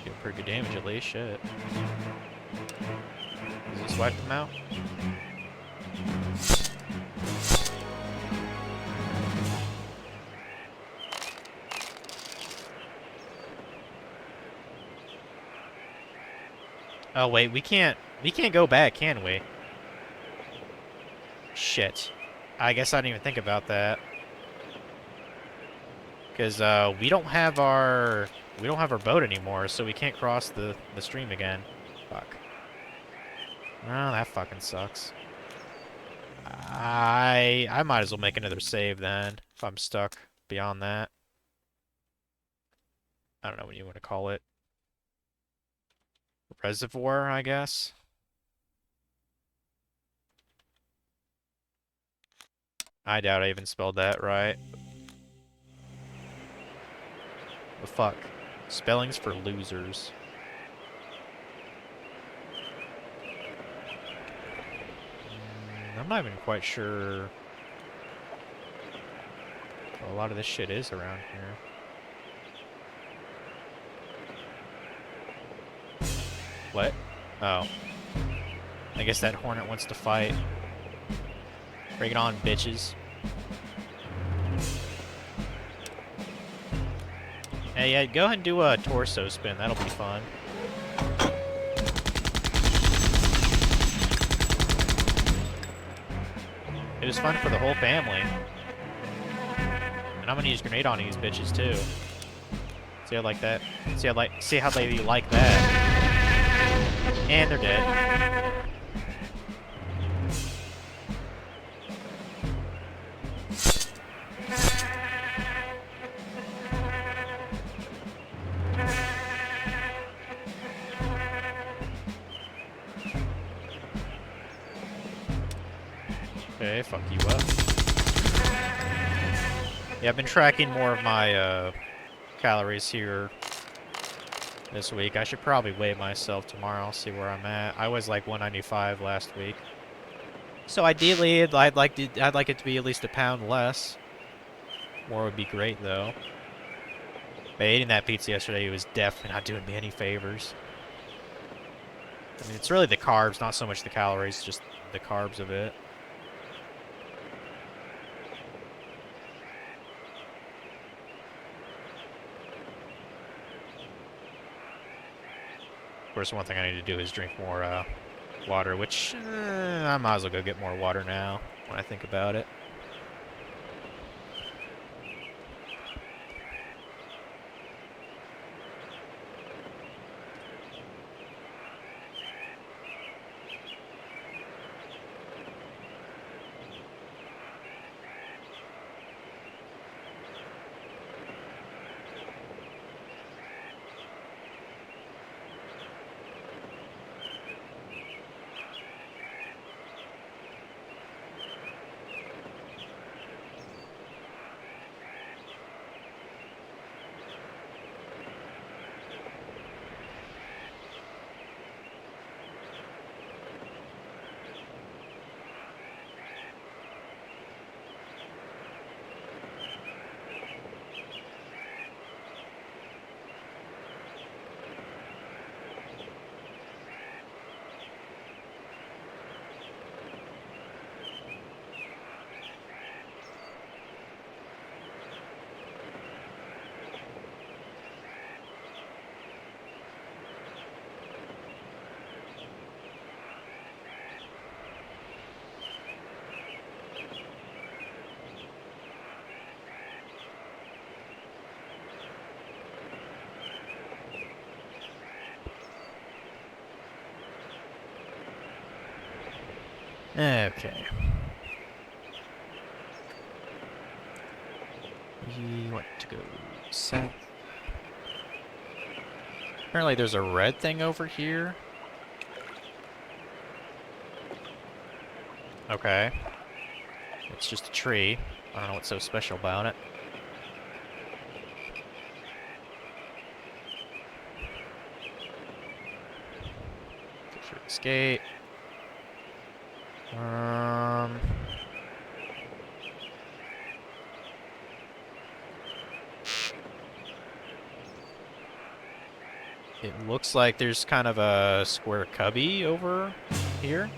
Get pretty good damage at least, shit. Does this wipe them out? Oh wait, we can't go back, can we? Shit. I guess I didn't even think about that. Because we don't have our boat anymore, so we can't cross the stream again. Fuck. Oh, that fucking sucks. I might as well make another save then, if I'm stuck beyond that. I don't know what you want to call it. Reservoir, I guess. I doubt I even spelled that right. The fuck? Spellings for losers. I'm not even quite sure what a lot of this shit is around here. What? Oh. I guess that hornet wants to fight. Bring it on, bitches. Hey, yeah, go ahead and do a torso spin. That'll be fun. It was fun for the whole family. And I'm gonna use grenade on these bitches too. See how I like that? See how they like that. And they're dead. Okay, fuck you up. Yeah, I've been tracking more of my calories here this week. I should probably weigh myself tomorrow, see where I'm at. I was like 195 last week. So ideally, I'd like it to be at least a pound less. More would be great though. But eating that pizza yesterday was definitely not doing me any favors. I mean, it's really the carbs, not so much the calories, just the carbs of it. Of course, one thing I need to do is drink more water, which I might as well go get more water now when I think about it. Okay. We want to go south. Apparently there's a red thing over here. Okay. It's just a tree. I don't know what's so special about it. Get through this gate. It looks like there's kind of a square cubby over here.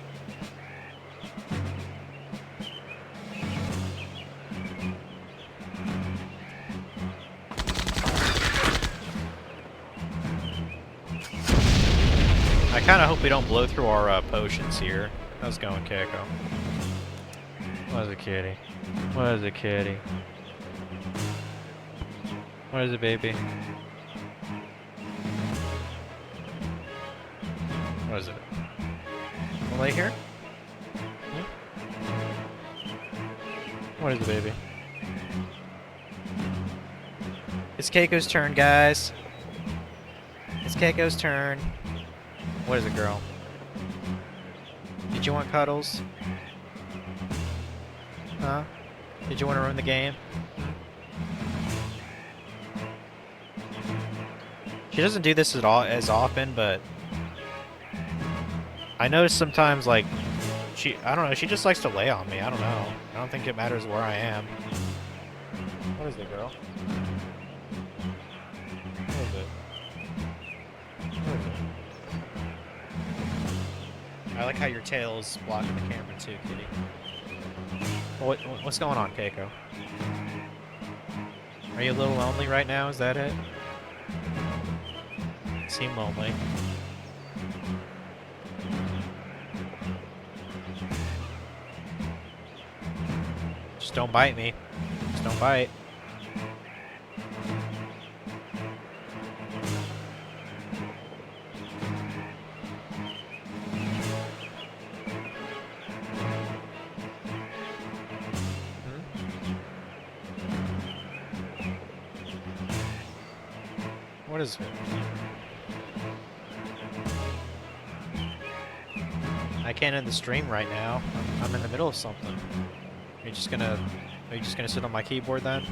I kind of hope we don't blow through our potions here. How's it going, Keiko? What is it, kitty? What is it, kitty? What is it, baby? What is it? Wanna lay here? Hmm? What is it, baby? It's Keiko's turn, guys. It's Keiko's turn. What is it, girl? Did you want cuddles? Huh? Did you want to ruin the game? She doesn't do this at all as often, but I notice sometimes, like, I don't know, she just likes to lay on me. I don't know. I don't think it matters where I am. What is it, girl? What is it? What is it? I like how your tail is blocking the camera too, kitty. What's going on, Keiko? Are you a little lonely right now? Is that it? You seem lonely. Just don't bite me. Just don't bite. What is it? I can't end the stream right now. I'm in the middle of something. Are you just gonna sit on my keyboard then?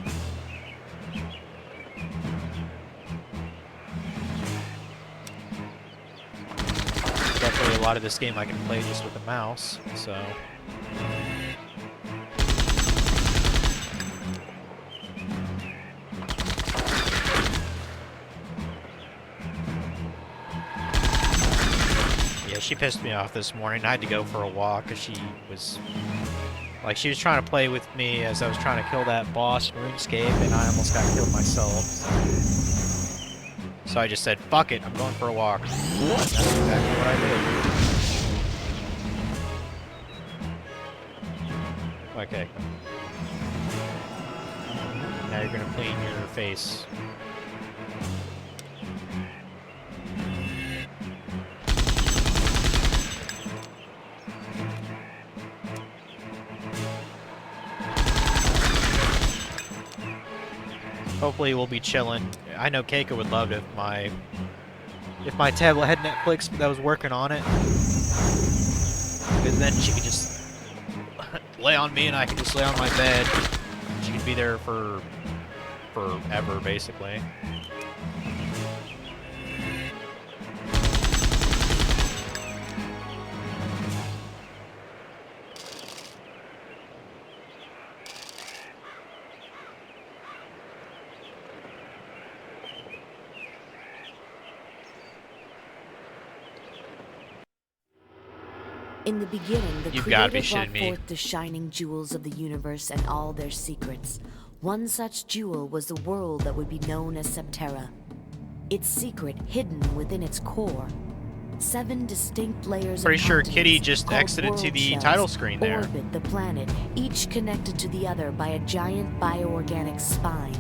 Luckily, a lot of this game I can play just with a mouse, so. She pissed me off this morning. I had to go for a walk because she was trying to play with me as I was trying to kill that boss in RuneScape, and I almost got killed myself. So I just said, fuck it, I'm going for a walk. And that's exactly what I did. Okay. Now you're gonna clean your face. Hopefully we'll be chilling. I know Keiko would love it if my tablet had Netflix that was working on it. Because then she could just lay on me and I could just lay on my bed. She could be there forever, basically. In the beginning, the You've gotta be Creator brought shitting me. forth the shining jewels of the universe and all their secrets. One such jewel was the world that would be known as Septerra. Its secret hidden within its core. 7 distinct layers Pretty of sure continents Kitty just called exited to world the shells title screen there. orbit the planet, each connected to the other by a giant bioorganic spine.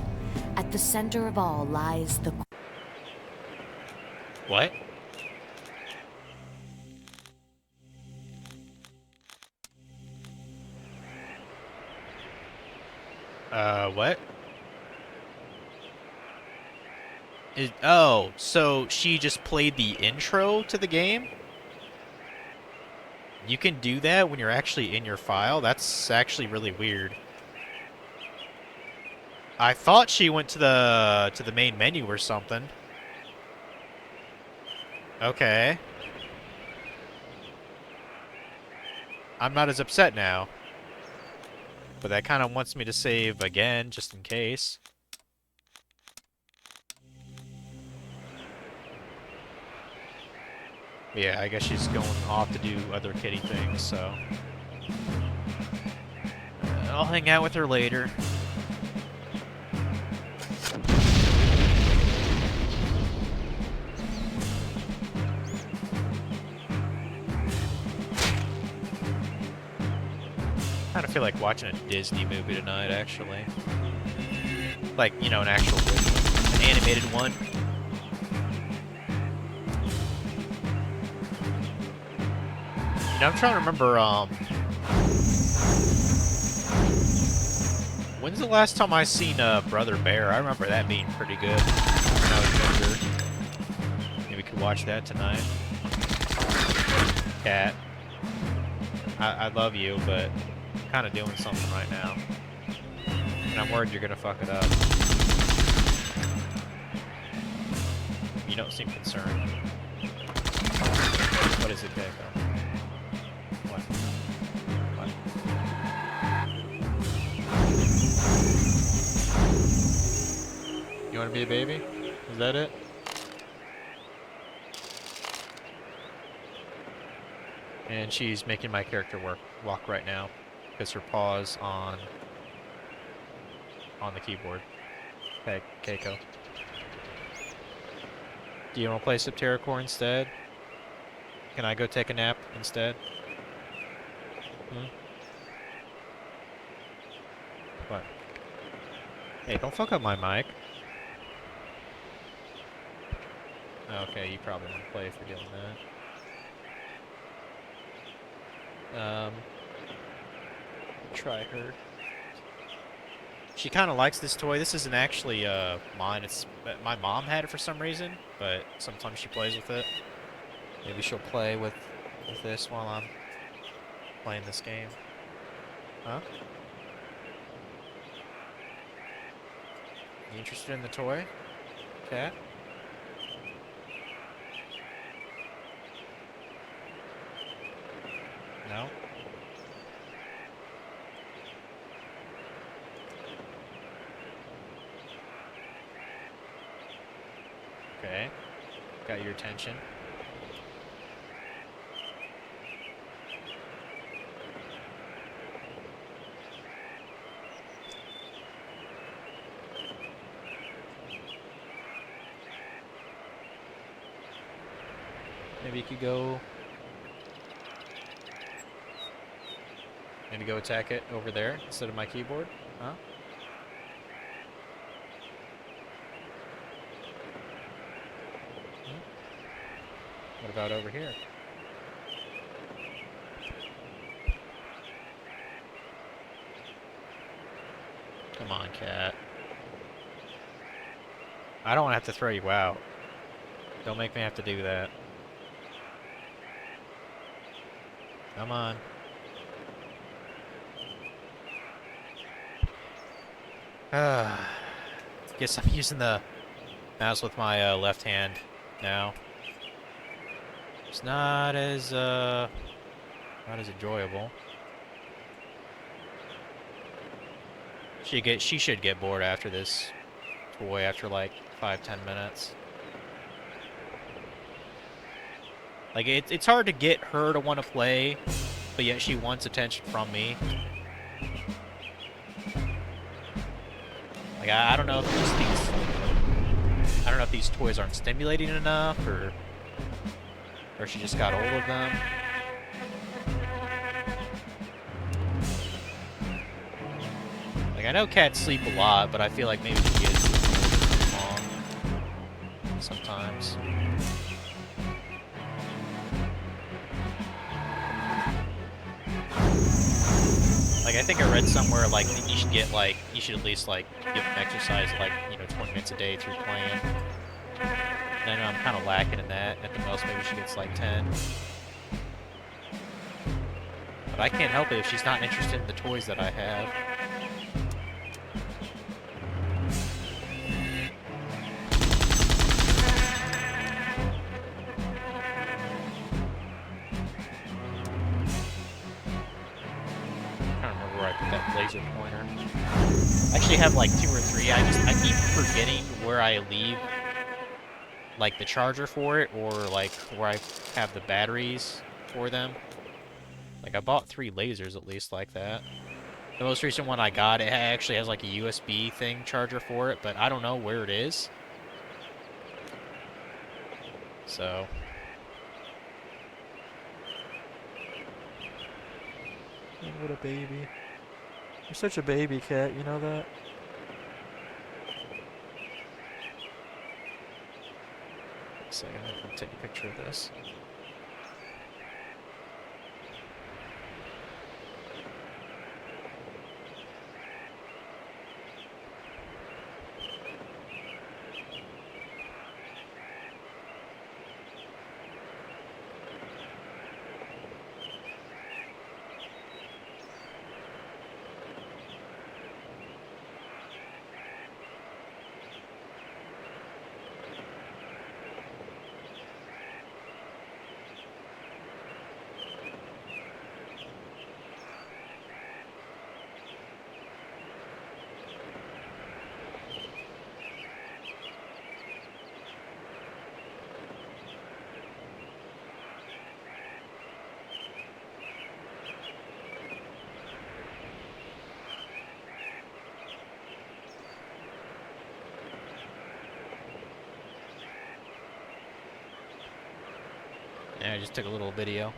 At the center of all lies the... What? What? Oh, so she just played the intro to the game? You can do that when you're actually in your file? That's actually really weird. I thought she went to the main menu or something. Okay. I'm not as upset now. But that kind of wants me to save again, just in case. But yeah, I guess she's going off to do other kitty things, so... I'll hang out with her later. kind of feel like watching a Disney movie tonight, actually. Like, you know, an actual good one. An animated one. You know, I'm trying to remember, when's the last time I seen Brother Bear? I remember that being pretty good when I was younger. Maybe we could watch that tonight. Cat. I love you, but I'm kind of doing something right now. And I'm worried you're gonna fuck it up. You don't seem concerned. What is it, Keiko? What? What? You wanna be a baby? Is that it? And she's making my character walk right now because her paw's on the keyboard. Hey, Keiko. Do you want to play Subterracore instead? Can I go take a nap instead? Hmm? What? Hey, don't fuck up my mic. Okay, you probably want to play if you're doing that. Try her. She kind of likes this toy. This isn't actually mine. It's my mom had it for some reason, but sometimes she plays with it. Maybe she'll play with this while I'm playing this game. Huh? You interested in the toy? Cat? No? Okay. Got your attention. Maybe you could go... Maybe go attack it over there instead of my keyboard? Huh? What about over here? Come on, cat. I don't want to have to throw you out. Don't make me have to do that. Come on. Guess I'm using the mouse with my left hand now. It's not as enjoyable. She should get bored after this toy after like 5-10 minutes. Like it's hard to get her to want to play, but yet she wants attention from me. Like I don't know if just these I don't know if these toys aren't stimulating enough or she just got old of them. Like I know cats sleep a lot, but I feel like maybe she gets long sometimes. Like I think I read somewhere like you should get like you should at least like give them exercise like 20 minutes a day through playing. And I know I'm kind of lacking in that. At the most, maybe she gets like 10. But I can't help it if she's not interested in the toys that I have. That laser pointer. I actually have like 2 or 3. I keep forgetting where I leave like the charger for it or like where I have the batteries for them. Like I bought 3 lasers at least like that. The most recent one I got, it actually has like a USB thing charger for it, but I don't know where it is. So What a baby. You're such a baby, cat, you know that? Wait a second, I'm gonna take a picture of this. Yeah, I just took a little video.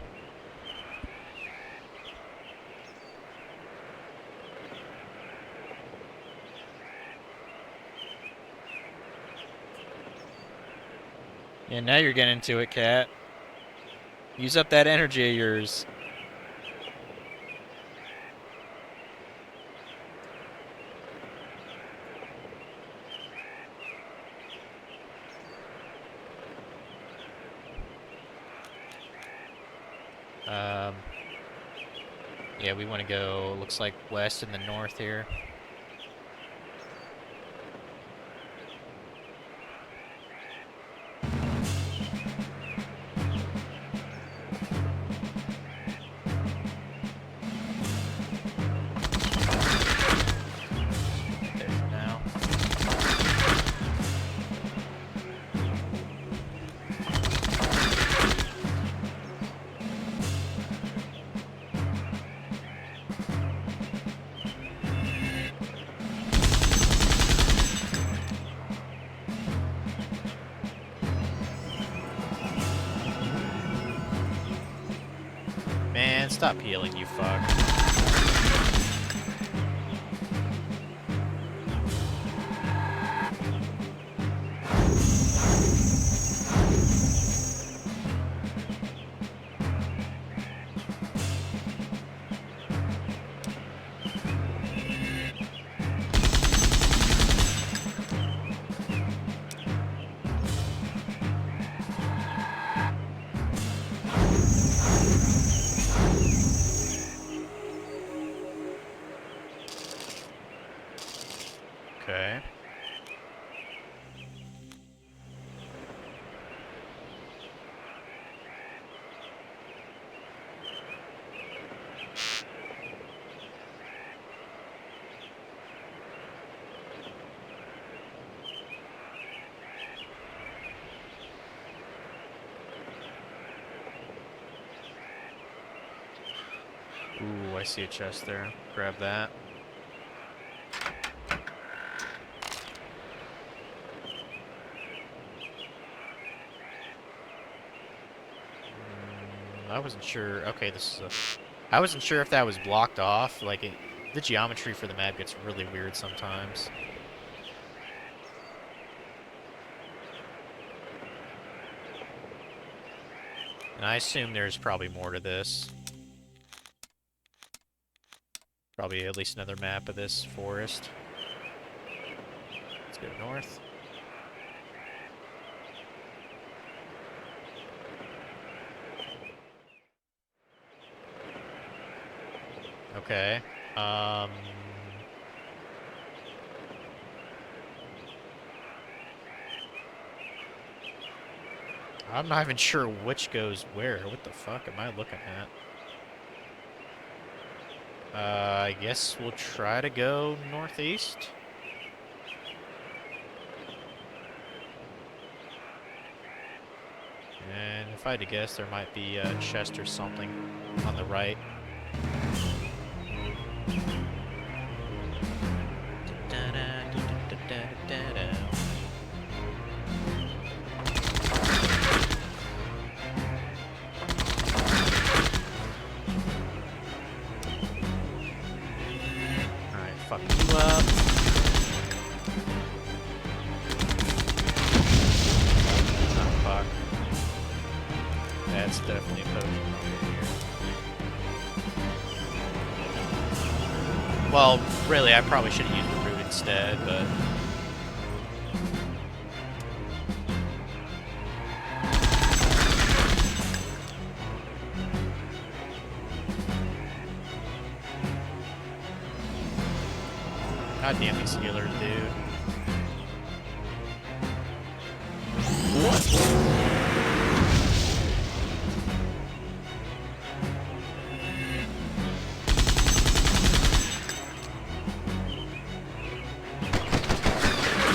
Yeah, now you're getting into it, cat. Use up that energy of yours. Yeah, we want to go, looks like west and the north here. There for now. Man, stop healing, you fuck. Okay. Ooh, I see a chest there. Grab that. I wasn't sure. Okay, this is a... I wasn't sure if that was blocked off. Like, the geometry for the map gets really weird sometimes. And I assume there's probably more to this. Probably at least another map of this forest. Let's go north. Okay. I'm not even sure which goes where. What the fuck am I looking at? I guess we'll try to go northeast. And if I had to guess, there might be a chest or something on the right. fuck you up. Oh, fuck. That's definitely a potion over here. Well, really, I probably should have used the root instead, but... God damn these healers, dude.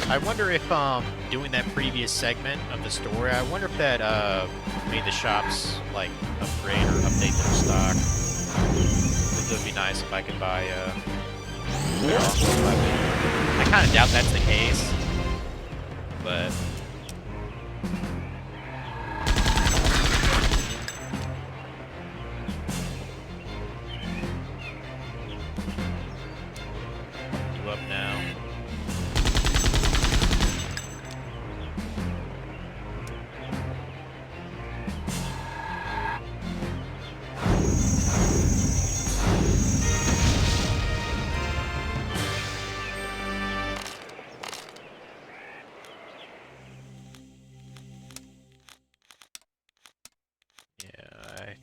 I wonder if doing that previous segment of the story, I wonder if that made the shops like upgrade or update their stock. It would be nice if I could buy their awesome weapon. I kind of doubt that's the case, but you up now.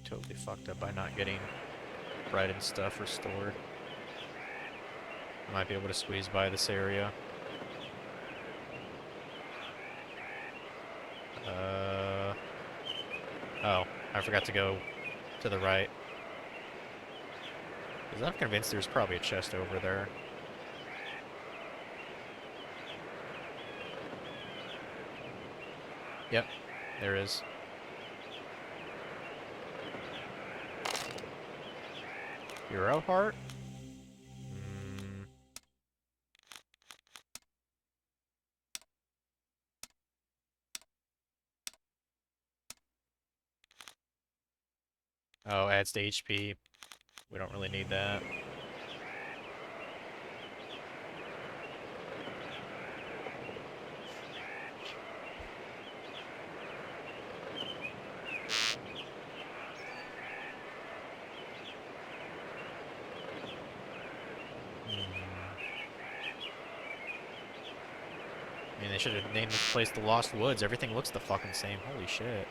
Totally fucked up by not getting bread and stuff restored. Might be able to squeeze by this area. Oh, I forgot to go to the right. Because I'm convinced there's probably a chest over there. Yep, there is. Hero heart? Oh, adds to HP. We don't really need that. I mean, they should have named this place the Lost Woods. Everything looks the fucking same. Holy shit.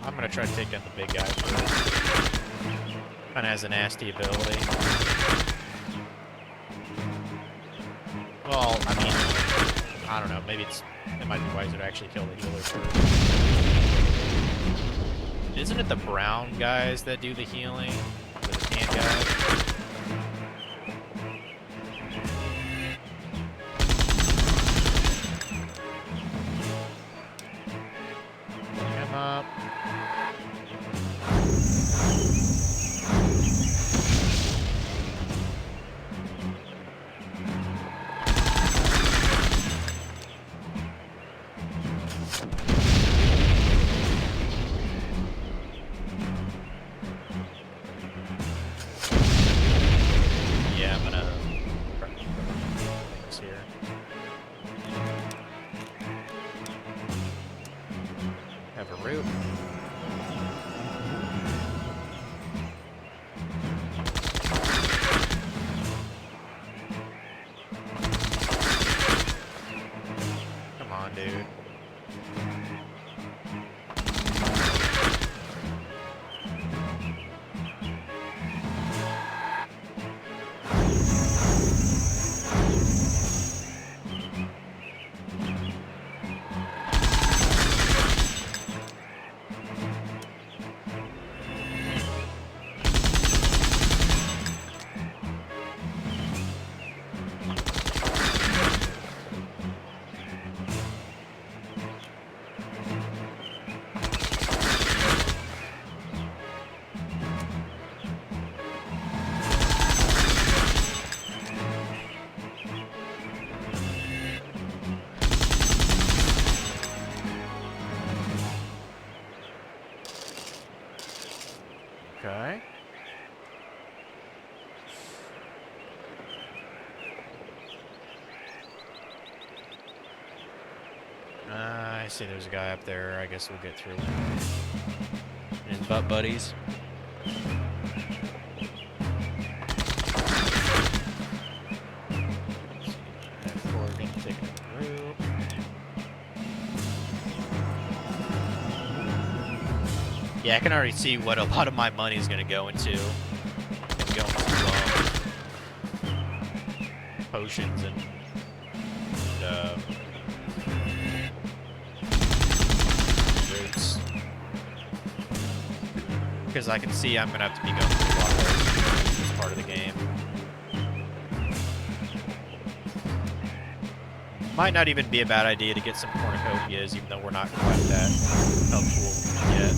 I'm gonna try to take down the big guy first. Kinda has a nasty ability. Well, I mean, I don't know. Maybe it might be wiser to actually kill the healer first. Isn't it the brown guys that do the healing? Or the tan guys? Come up. Dude. I see there's a guy up there. I guess we'll get through him. And his butt buddies. Yeah, I can already see what a lot of my money is going to go into. Potions and roots. Because I can see I'm going to have to be going through water this part of the game. Might not even be a bad idea to get some cornucopias, even though we're not quite that helpful yet.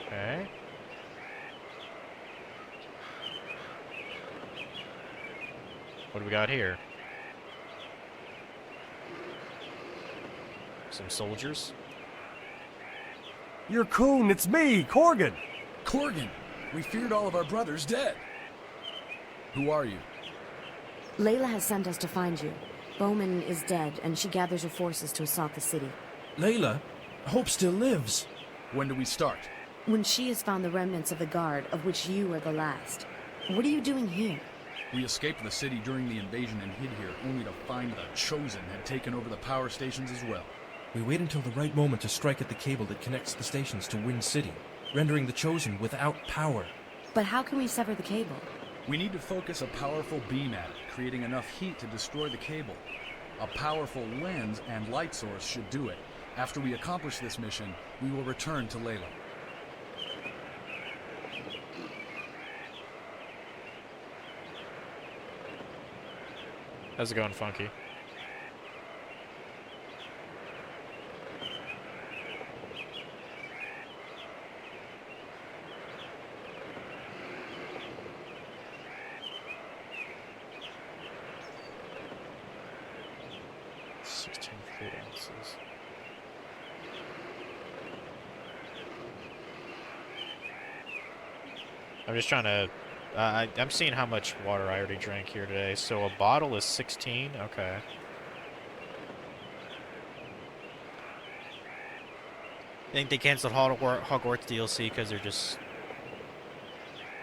Okay. What do we got here? Some soldiers. You're Coon, it's me, Corgan. Corgan, we feared all of our brothers dead. Who are you? Layla has sent us to find you. Bowman is dead, and she gathers her forces to assault the city. Layla, hope still lives. When do we start? When she has found the remnants of the Guard, of which you are the last. What are you doing here? We escaped the city during the invasion and hid here, only to find the Chosen had taken over the power stations as well. We wait until the right moment to strike at the cable that connects the stations to Wind City, rendering the Chosen without power. But how can we sever the cable? We need to focus a powerful beam at it, creating enough heat to destroy the cable. A powerful lens and light source should do it. After we accomplish this mission, we will return to Layla. How's it going, Funky? Ounces. I'm just trying to... I'm seeing how much water I already drank here today. So a bottle is 16? Okay. I think they canceled Hogwarts DLC because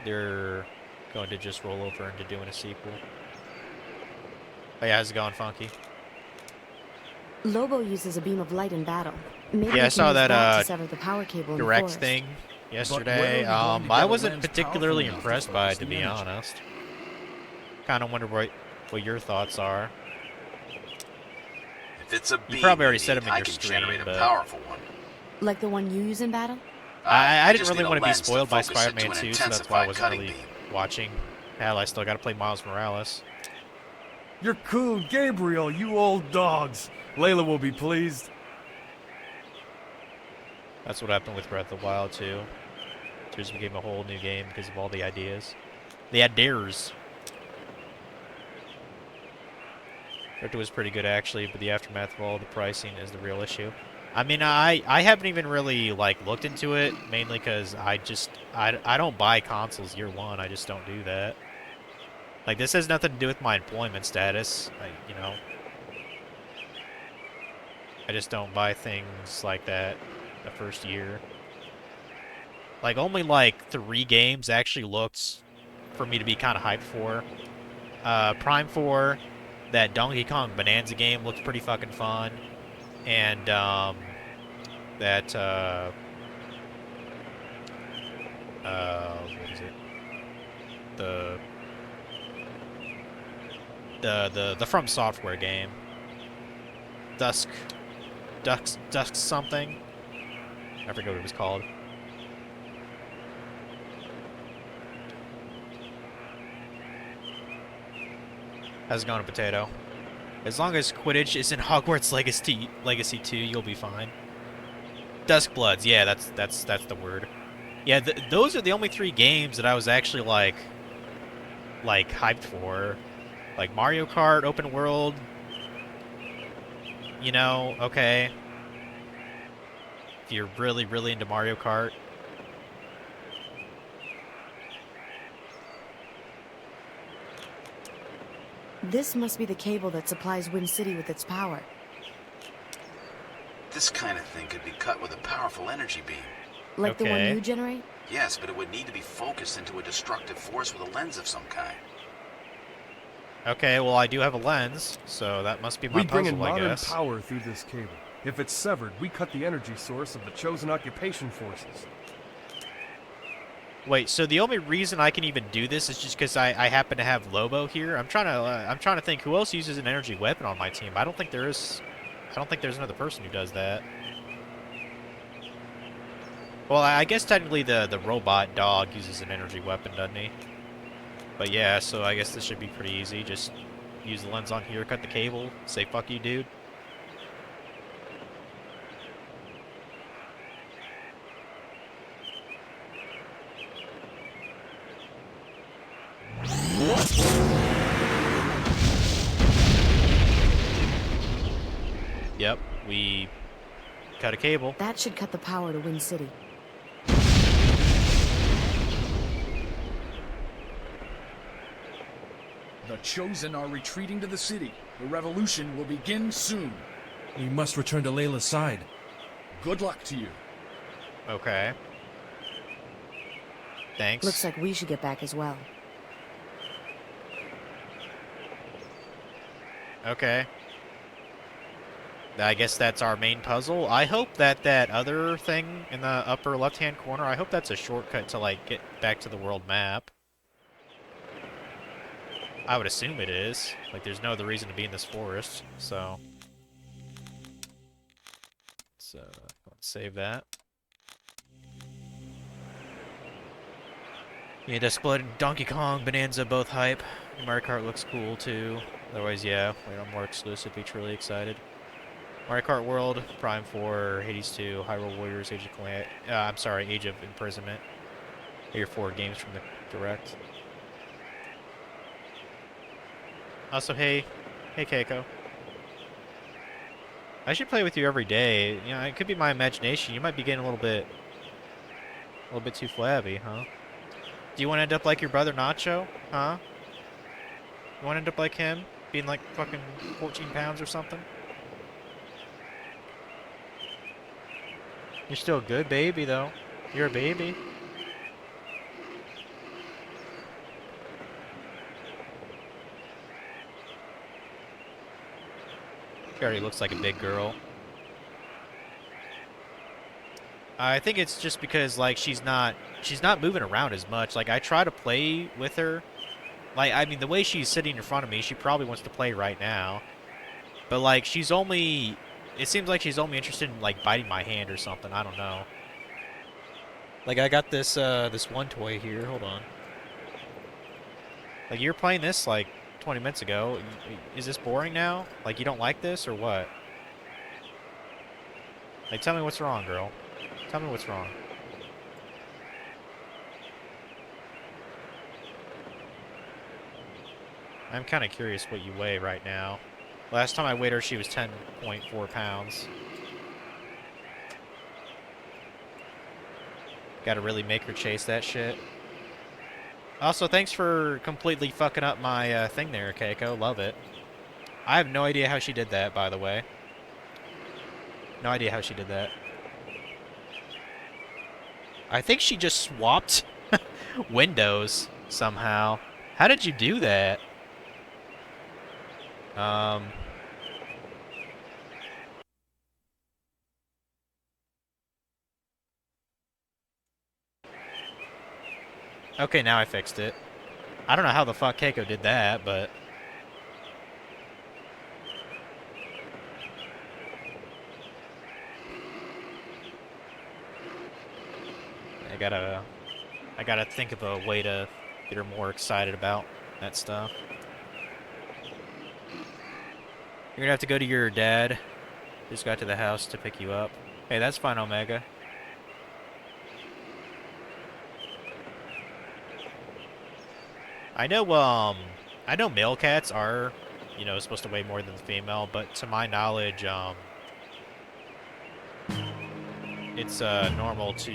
they're going to just roll over into doing a sequel. Oh yeah, how's it going, Funky? Lobo uses a beam of light in battle. Maybe yeah, I saw that to sever the power cable direct in the thing yesterday. I wasn't particularly impressed by it, to be honest. Kind of wonder what your thoughts are. If it's a beam, you probably already said them in your I can stream, generate but a powerful one. Like the one you use in battle? I didn't just really need a want to be lens to spoiled by focus it to Spider-Man an 2, so that's why I wasn't intensified really cutting watching. Hell, I still got to play Miles Morales. You're Coon, Gabriel, you old dogs. Layla will be pleased. That's what happened with Breath of the Wild, too. Tears became a whole new game because of all the ideas. They had dares. It was pretty good, actually, but the aftermath of all the pricing is the real issue. I mean, I haven't even really, like, looked into it, mainly because I don't buy consoles year one. I just don't do that. Like, this has nothing to do with my employment status. You know, I just don't buy things like that the first year. Like, only, like, 3 games actually looked for me to be kind of hyped for. Prime 4, that Donkey Kong Bonanza game looked pretty fucking fun. And, what is it? The From Software game. Dusk something. I forget what it was called. How's it going, Potato? As long as Quidditch is in Hogwarts Legacy 2, you'll be fine. Duskbloods, yeah, that's the word. Yeah, those are the only 3 games that I was actually like hyped for. Like Mario Kart, open world. You know, okay. if you're really, really into Mario Kart. This must be the cable that supplies Wind City with its power. This kind of thing could be cut with a powerful energy beam. Like the one Okay. you generate? Yes, but it would need to be focused into a destructive force with a lens of some kind. Okay, well, I do have a lens, so that must be my We bring in puzzle, I modern guess. power through this cable. If it's severed, we cut the energy source of the chosen occupation forces. Wait, so the only reason I can even do this is just because I happen to have Lobo here? I'm trying to think who else uses an energy weapon on my team. I don't think there's another person who does that. Well, I guess technically the robot dog uses an energy weapon, doesn't he? But yeah, so I guess this should be pretty easy. Just use the lens on here, cut the cable, say fuck you, dude. Yep, we cut a cable. That should cut the power to Wind City. The Chosen are retreating to the city. The revolution will begin soon. We must return to Layla's side. Good luck to you. Okay. Thanks. Looks like we should get back as well. Okay. I guess that's our main puzzle. I hope that that other thing in the upper left-hand corner, I hope that's a shortcut to, like, get back to the world map. I would assume it is. Like, there's no other reason to be in this forest, so... let's save that. Yeah, Exploded Donkey Kong, Bonanza, both hype. Mario Kart looks cool, too. Otherwise, yeah, wait on more exclusive, be truly excited. Mario Kart World, Prime 4, Hades 2, Hyrule Warriors, Age of Age of Imprisonment. Here are 4 games from the Direct. Also, hey Keiko. I should play with you every day. You know, it could be my imagination. You might be getting a little bit too flabby, huh? Do you want to end up like your brother Nacho, huh? You want to end up like him, being like fucking 14 pounds or something? You're still a good baby, though. You're a baby. She already looks like a big girl. I think it's just because, like, she's not moving around as much. Like, I try to play with her. Like, I mean, the way she's sitting in front of me, she probably wants to play right now. But, like, she's only... It seems like she's only interested in, like, biting my hand or something. I don't know. Like, I got this, this one toy here. Hold on. Like, you were playing this, like, 20 minutes ago. Is this boring now? Like, you don't like this, or what? Like, tell me what's wrong, girl. Tell me what's wrong. I'm kind of curious what you weigh right now. Last time I weighed her, she was 10.4 pounds. Gotta really make her chase that shit. Also, thanks for completely fucking up my thing there, Keiko. Love it. I have no idea how she did that, by the way. No idea how she did that. I think she just swapped windows somehow. How did you do that? Okay, now I fixed it. I don't know how the fuck Keiko did that, but... I gotta think of a way to get her more excited about that stuff. You're gonna have to go to your dad. Just got to the house to pick you up. Hey, that's fine, Omega. I know male cats are, you know, supposed to weigh more than the female, but to my knowledge, it's normal to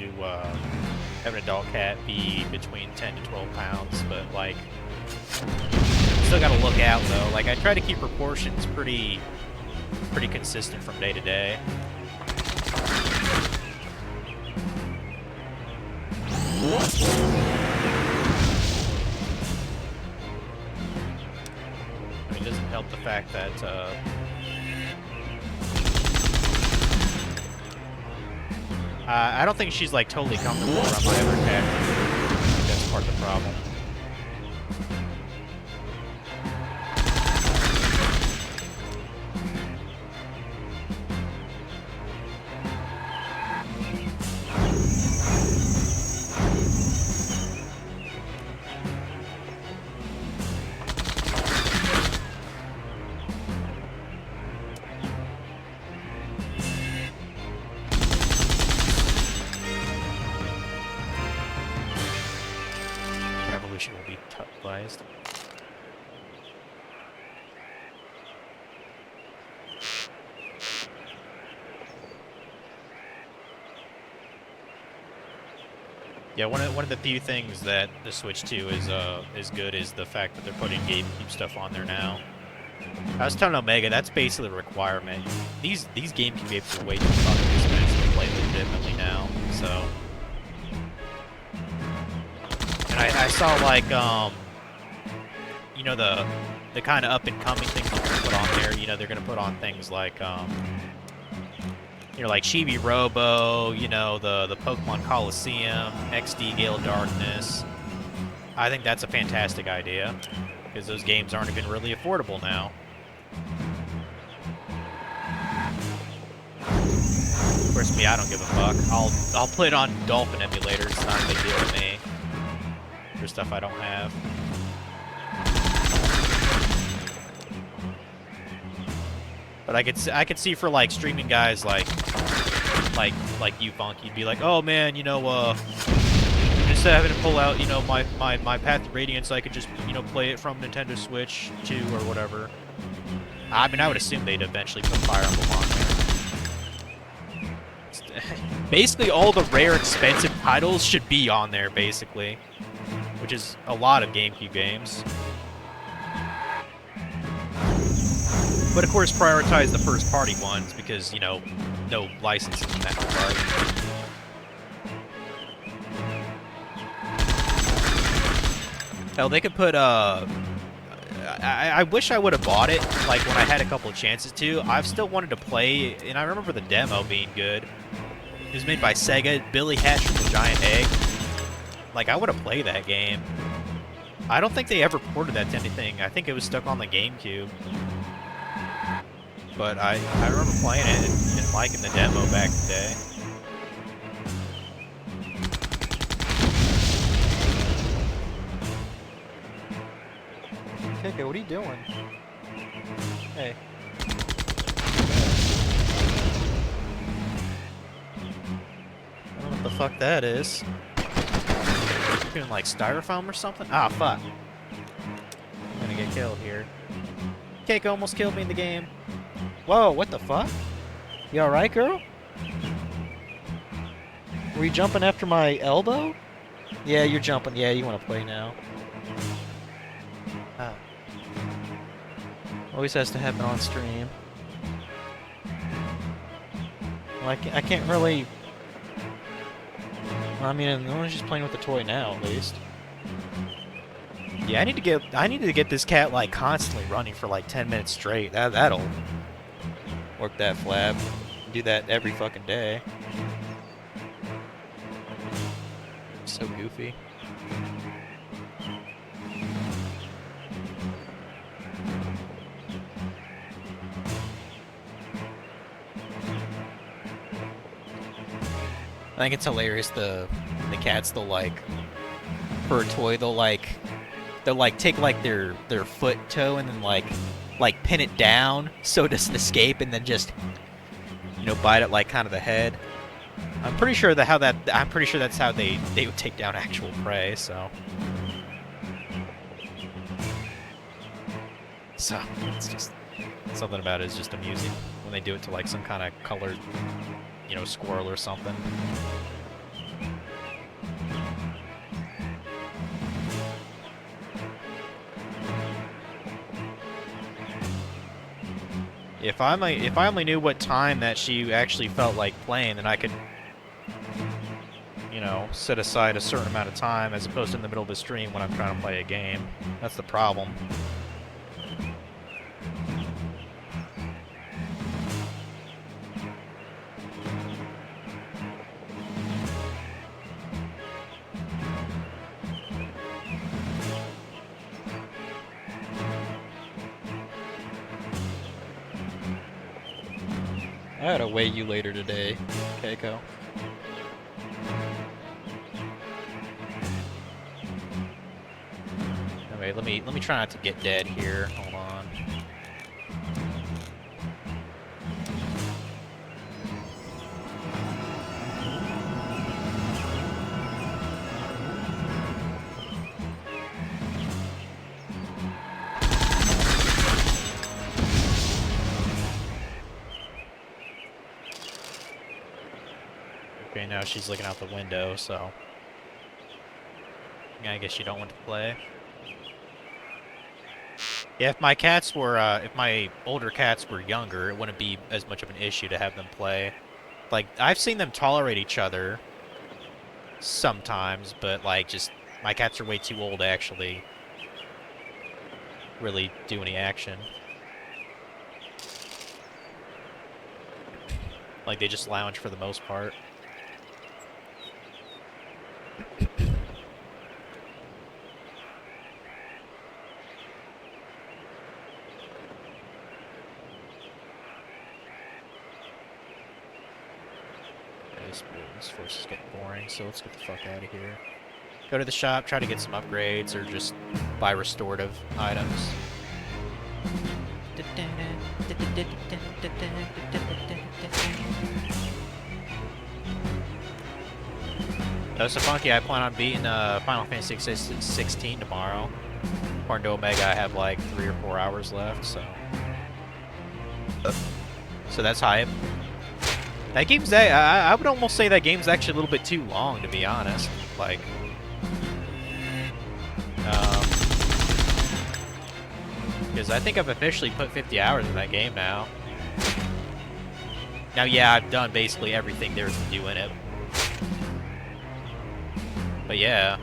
have an adult cat be between 10 to 12 pounds, but like, still gotta look out though. Like, I try to keep proportions pretty consistent from day to day. I mean, it doesn't help the fact that I don't think she's like totally comfortable around my other cat. I think that's part of the problem. Revolution will be televised. Yeah, one of the few things that the Switch 2 is good is the fact that they're putting GameCube stuff on there now. I was telling Omega that's basically a requirement. These GameCube games are way too fucking expensive to play legitimately now. So, and I saw like you know, the kind of up and coming things they're gonna put on there. You know, they're gonna put on things like you know, like Chibi Robo, you know, the Pokemon Coliseum, XD Gale Darkness. I think that's a fantastic idea, because those games aren't even really affordable now. Of course, me, I don't give a fuck. I'll play it on Dolphin emulators. It's not a big deal to me. For stuff I don't have. But I could see for like streaming guys like you, Funk, you'd be like, oh man, you know, instead of having to pull out, you know, my Path of Radiance, I could just, you know, play it from Nintendo Switch 2 or whatever. I mean, I would assume they'd eventually put Fire Emblem on there. Basically, all the rare, expensive titles should be on there, basically, which is a lot of GameCube games. But of course, prioritize the first-party ones because, you know, no licensing in that regard. Hell, they could put, I wish I would have bought it, like, when I had a couple of chances to. I've still wanted to play, and I remember the demo being good. It was made by Sega, Billy Hatch from the Giant Egg. Like, I would have played that game. I don't think they ever ported that to anything. I think it was stuck on the GameCube. But I remember playing it and liking the demo back in the day. Kiko, what are you doing? Hey. I don't know what the fuck that is. Doing like styrofoam or something? Ah, fuck. I'm gonna get killed here. Keiko almost killed me in the game. Whoa, what the fuck? You alright, girl? Were you jumping after my elbow? Yeah, you're jumping. Yeah, you want to play now. Oh. Always has to happen on stream. Well, I can't really... I mean, no one's just playing with the toy now, at least. Yeah, I need to get this cat like constantly running for like 10 minutes straight. That'll work that flab. Do that every fucking day. So goofy. I think it's hilarious the cats, they'll like, for a toy, they'll take like their foot toe and then like pin it down so it doesn't escape and then just, you know, bite it like kind of the head. I'm pretty sure that's how they would take down actual prey, so it's just something about it is just amusing when they do it to like some kind of colored you know, squirrel or something. If I only knew what time that she actually felt like playing, then I could, you know, set aside a certain amount of time as opposed to in the middle of a stream when I'm trying to play a game. That's the problem. I gotta weigh you later today, Keiko. Anyway, let me try not to get dead here. Hold on. Okay, now she's looking out the window, so yeah, I guess you don't want to play. Yeah, if my cats were, if my older cats were younger, it wouldn't be as much of an issue to have them play. Like, I've seen them tolerate each other sometimes, but, like, just, my cats are way too old to actually really do any action. Like, they just lounge for the most part. This force is getting boring, so let's get the fuck out of here. Go to the shop, try to get some upgrades, or just buy restorative items. So Funky, I plan on beating Final Fantasy 16 tomorrow. According to Omega, I have like 3 or 4 hours left, so that's hype. That game's I would almost say that game's actually a little bit too long, to be honest. Like, because I think I've officially put 50 hours in that game now. Now, yeah, I've done basically everything there is to do in it. But yeah,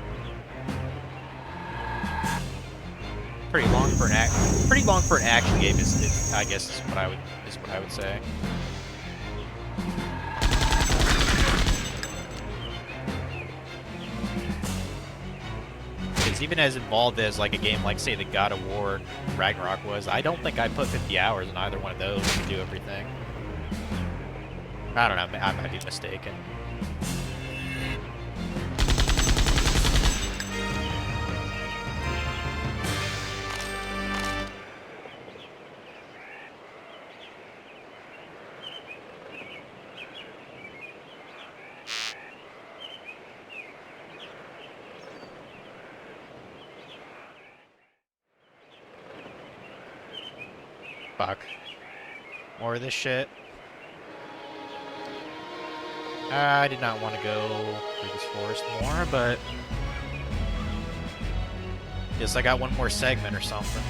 pretty long for an action game is I guess is what I would say. Because even as involved as like a game like say the God of War Ragnarok was, I don't think I put 50 hours in either one of those to do everything. I don't know, I might be mistaken. Fuck. More of this shit. I did not want to go through this forest more, but guess I got one more segment or something.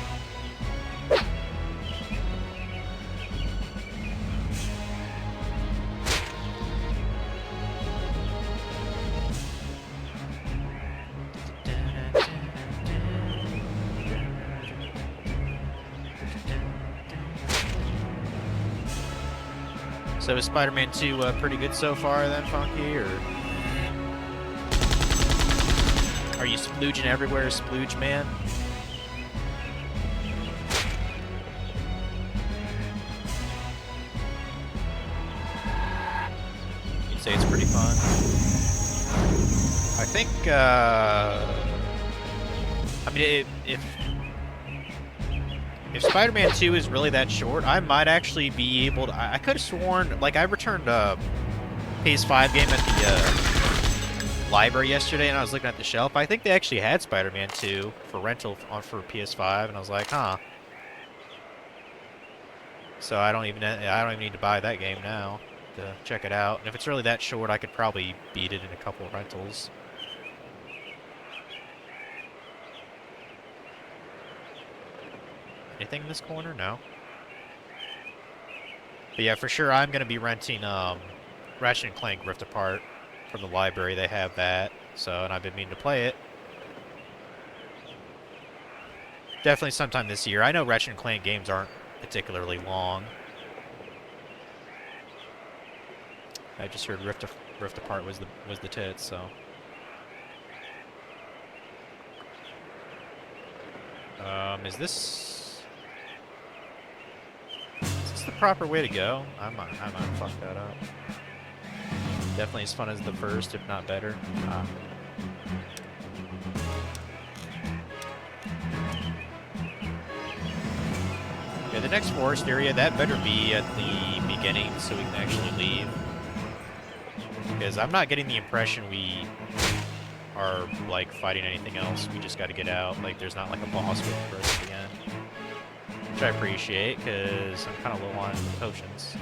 So is Spider-Man 2 pretty good so far then, Funky, or are you splooging everywhere, Splooge Man? You'd say it's pretty fun. I think, I mean, if Spider-Man 2 is really that short, I might actually be able to... I could have sworn... Like, I returned a PS5 game at the library yesterday, and I was looking at the shelf. I think they actually had Spider-Man 2 for rental for PS5, and I was like, huh. So I don't even need to buy that game now. to check it out. And if it's really that short, I could probably beat it in a couple of rentals. Anything in this corner? No. But yeah, for sure, I'm going to be renting Ratchet and Clank Rift Apart from the library. They have that. So, and I've been meaning to play it. Definitely sometime this year. I know Ratchet and Clank games aren't particularly long. I just heard Rift Apart was the tits, so. Is this the proper way to go? I might fuck that up. Definitely as fun as the first, if not better. Yeah, the next forest area, that better be at the beginning so we can actually leave. Because I'm not getting the impression we are, like, fighting anything else. We just gotta get out. Like, there's not, like, a boss waiting for us at the end. Which I appreciate, because I'm kind of low on potions.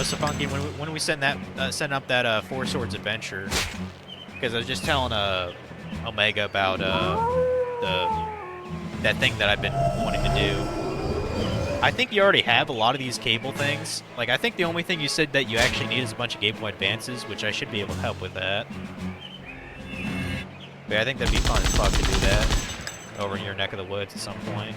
So funky when we send up that Four Swords adventure, because I was just telling Omega about that thing that I've been wanting to do. I think you already have a lot of these cable things. Like, I think the only thing you said that you actually need is a bunch of Game Boy Advances, which I should be able to help with that. But yeah, I think that'd be fun as fuck to do that over in your neck of the woods at some point.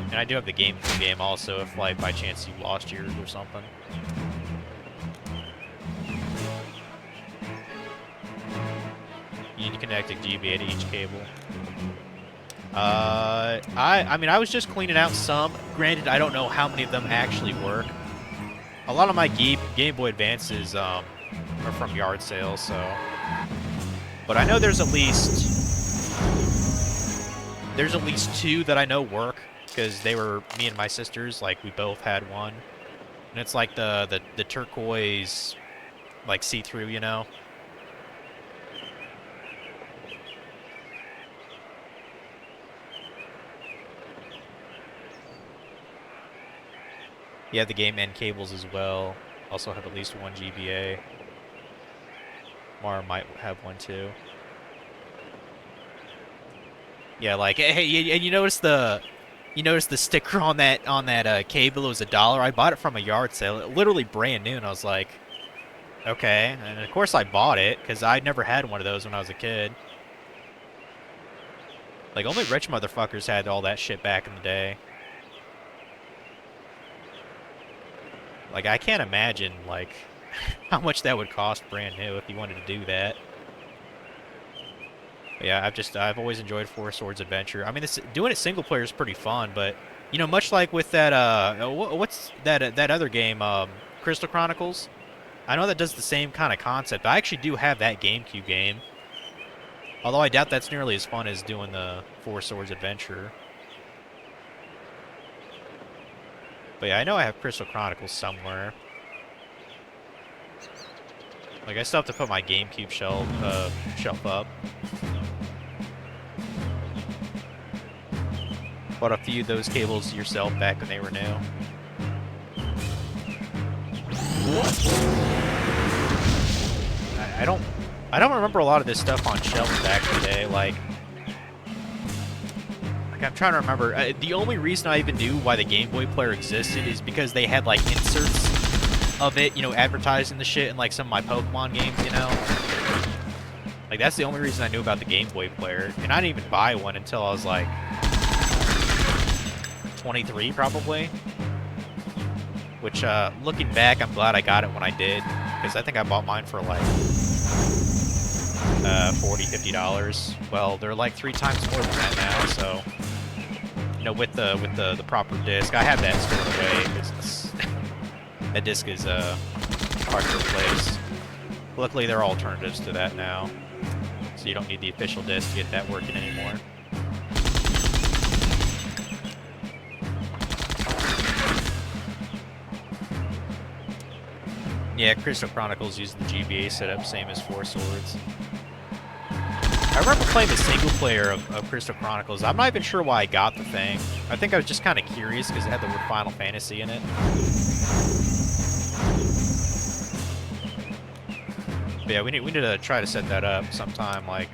And I do have the game also, if, like, by chance you lost yours or something. You need to connect a GBA to each cable. I mean, I was just cleaning out some. Granted, I don't know how many of them actually work. A lot of my Game Boy Advances are from yard sales, so. But I know there's at least two that I know work. Because they were me and my sisters, like, we both had one. And it's like the turquoise, like, see-through, you know? You have the game end cables as well. Also have at least one GBA. Mara might have one too. Yeah, like, hey, and you notice the sticker on that cable. It was $1. I bought it from a yard sale, literally brand new, and I was like, okay. And of course I bought it because I'd never had one of those when I was a kid. Like, only rich motherfuckers had all that shit back in the day. Like, I can't imagine, like, how much that would cost brand new if you wanted to do that. But yeah, I've always enjoyed Four Swords Adventure. I mean, doing it single player is pretty fun, but, you know, much like with that, what's that other game, Crystal Chronicles? I know that does the same kind of concept. I actually do have that GameCube game. Although I doubt that's nearly as fun as doing the Four Swords Adventure. But yeah, I know I have Crystal Chronicles somewhere. Like, I still have to put my GameCube shelf up. Bought a few of those cables yourself back when they were new. I don't remember a lot of this stuff on shelves back in the day. Like I'm trying to remember. The only reason I even knew why the Game Boy player existed is because they had, like, inserts of it, you know, advertising the shit in, like, some of my Pokemon games, you know? Like, that's the only reason I knew about the Game Boy player. And I didn't even buy one until I was, like, 23, probably. Which, looking back, I'm glad I got it when I did. Because I think I bought mine for, like, $40, $50. Well, they're, like, 3 times more than that now, so... You know, with the proper disc. I have that stored away, because that disc is, hard to replace. Luckily, there are alternatives to that now. So you don't need the official disc to get that working anymore. Yeah, Crystal Chronicles used the GBA setup, same as Four Swords. I remember playing the single player of Crystal Chronicles. I'm not even sure why I got the thing. I think I was just kind of curious because it had the word Final Fantasy in it. But yeah, we need to try to set that up sometime, like,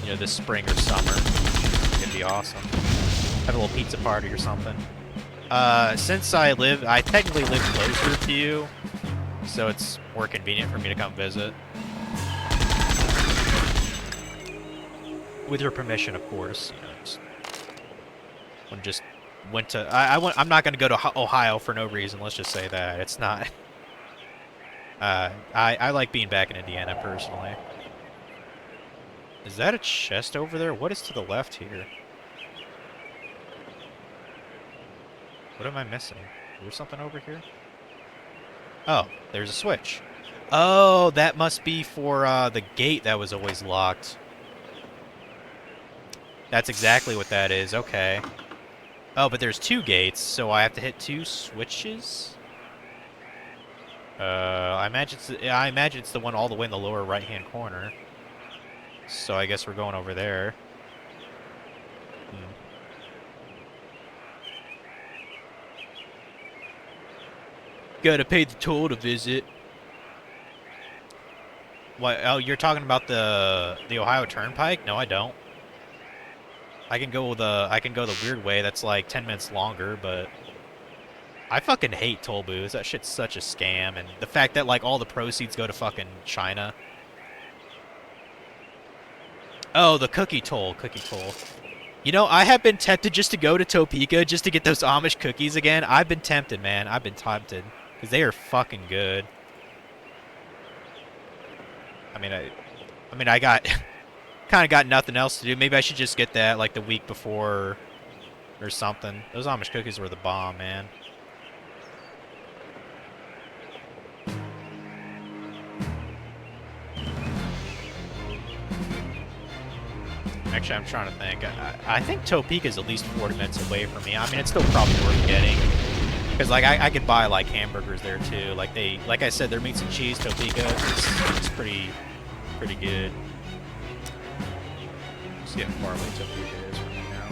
you know, this spring or summer. It'd be awesome. Have a little pizza party or something. Since I technically live closer to you, so it's more convenient for me to come visit. With your permission, of course. You know, I'm not going to go to Ohio for no reason. Let's just say that it's not. I like being back in Indiana personally. Is that a chest over there? What is to the left here? What am I missing? Is there something over here? Oh, there's a switch. Oh, that must be for the gate that was always locked. That's exactly what that is. Okay. Oh, but there's 2 gates, so I have to hit 2 switches? I imagine it's the one all the way in the lower right-hand corner. So I guess we're going over there. Gotta pay the toll to visit. What? Oh, you're talking about the Ohio Turnpike? No, I don't. I can go the weird way. That's like 10 minutes longer, but I fucking hate toll booths. That shit's such a scam, and the fact that like all the proceeds go to fucking China. Oh, the cookie toll. You know, I have been tempted just to go to Topeka just to get those Amish cookies again. I've been tempted, man. I've been tempted. Because they are fucking good. I mean, I got... kind of got nothing else to do. Maybe I should just get that, like, the week before or something. Those Amish cookies were the bomb, man. Actually, I'm trying to think. I think Topeka is at least 40 minutes away from me. I mean, it's still probably worth getting. Because, like, I could buy, like, hamburgers there, too. Like I said, their meats and cheese, Topeka, is pretty good. Let's see how far away Topeka is from me now.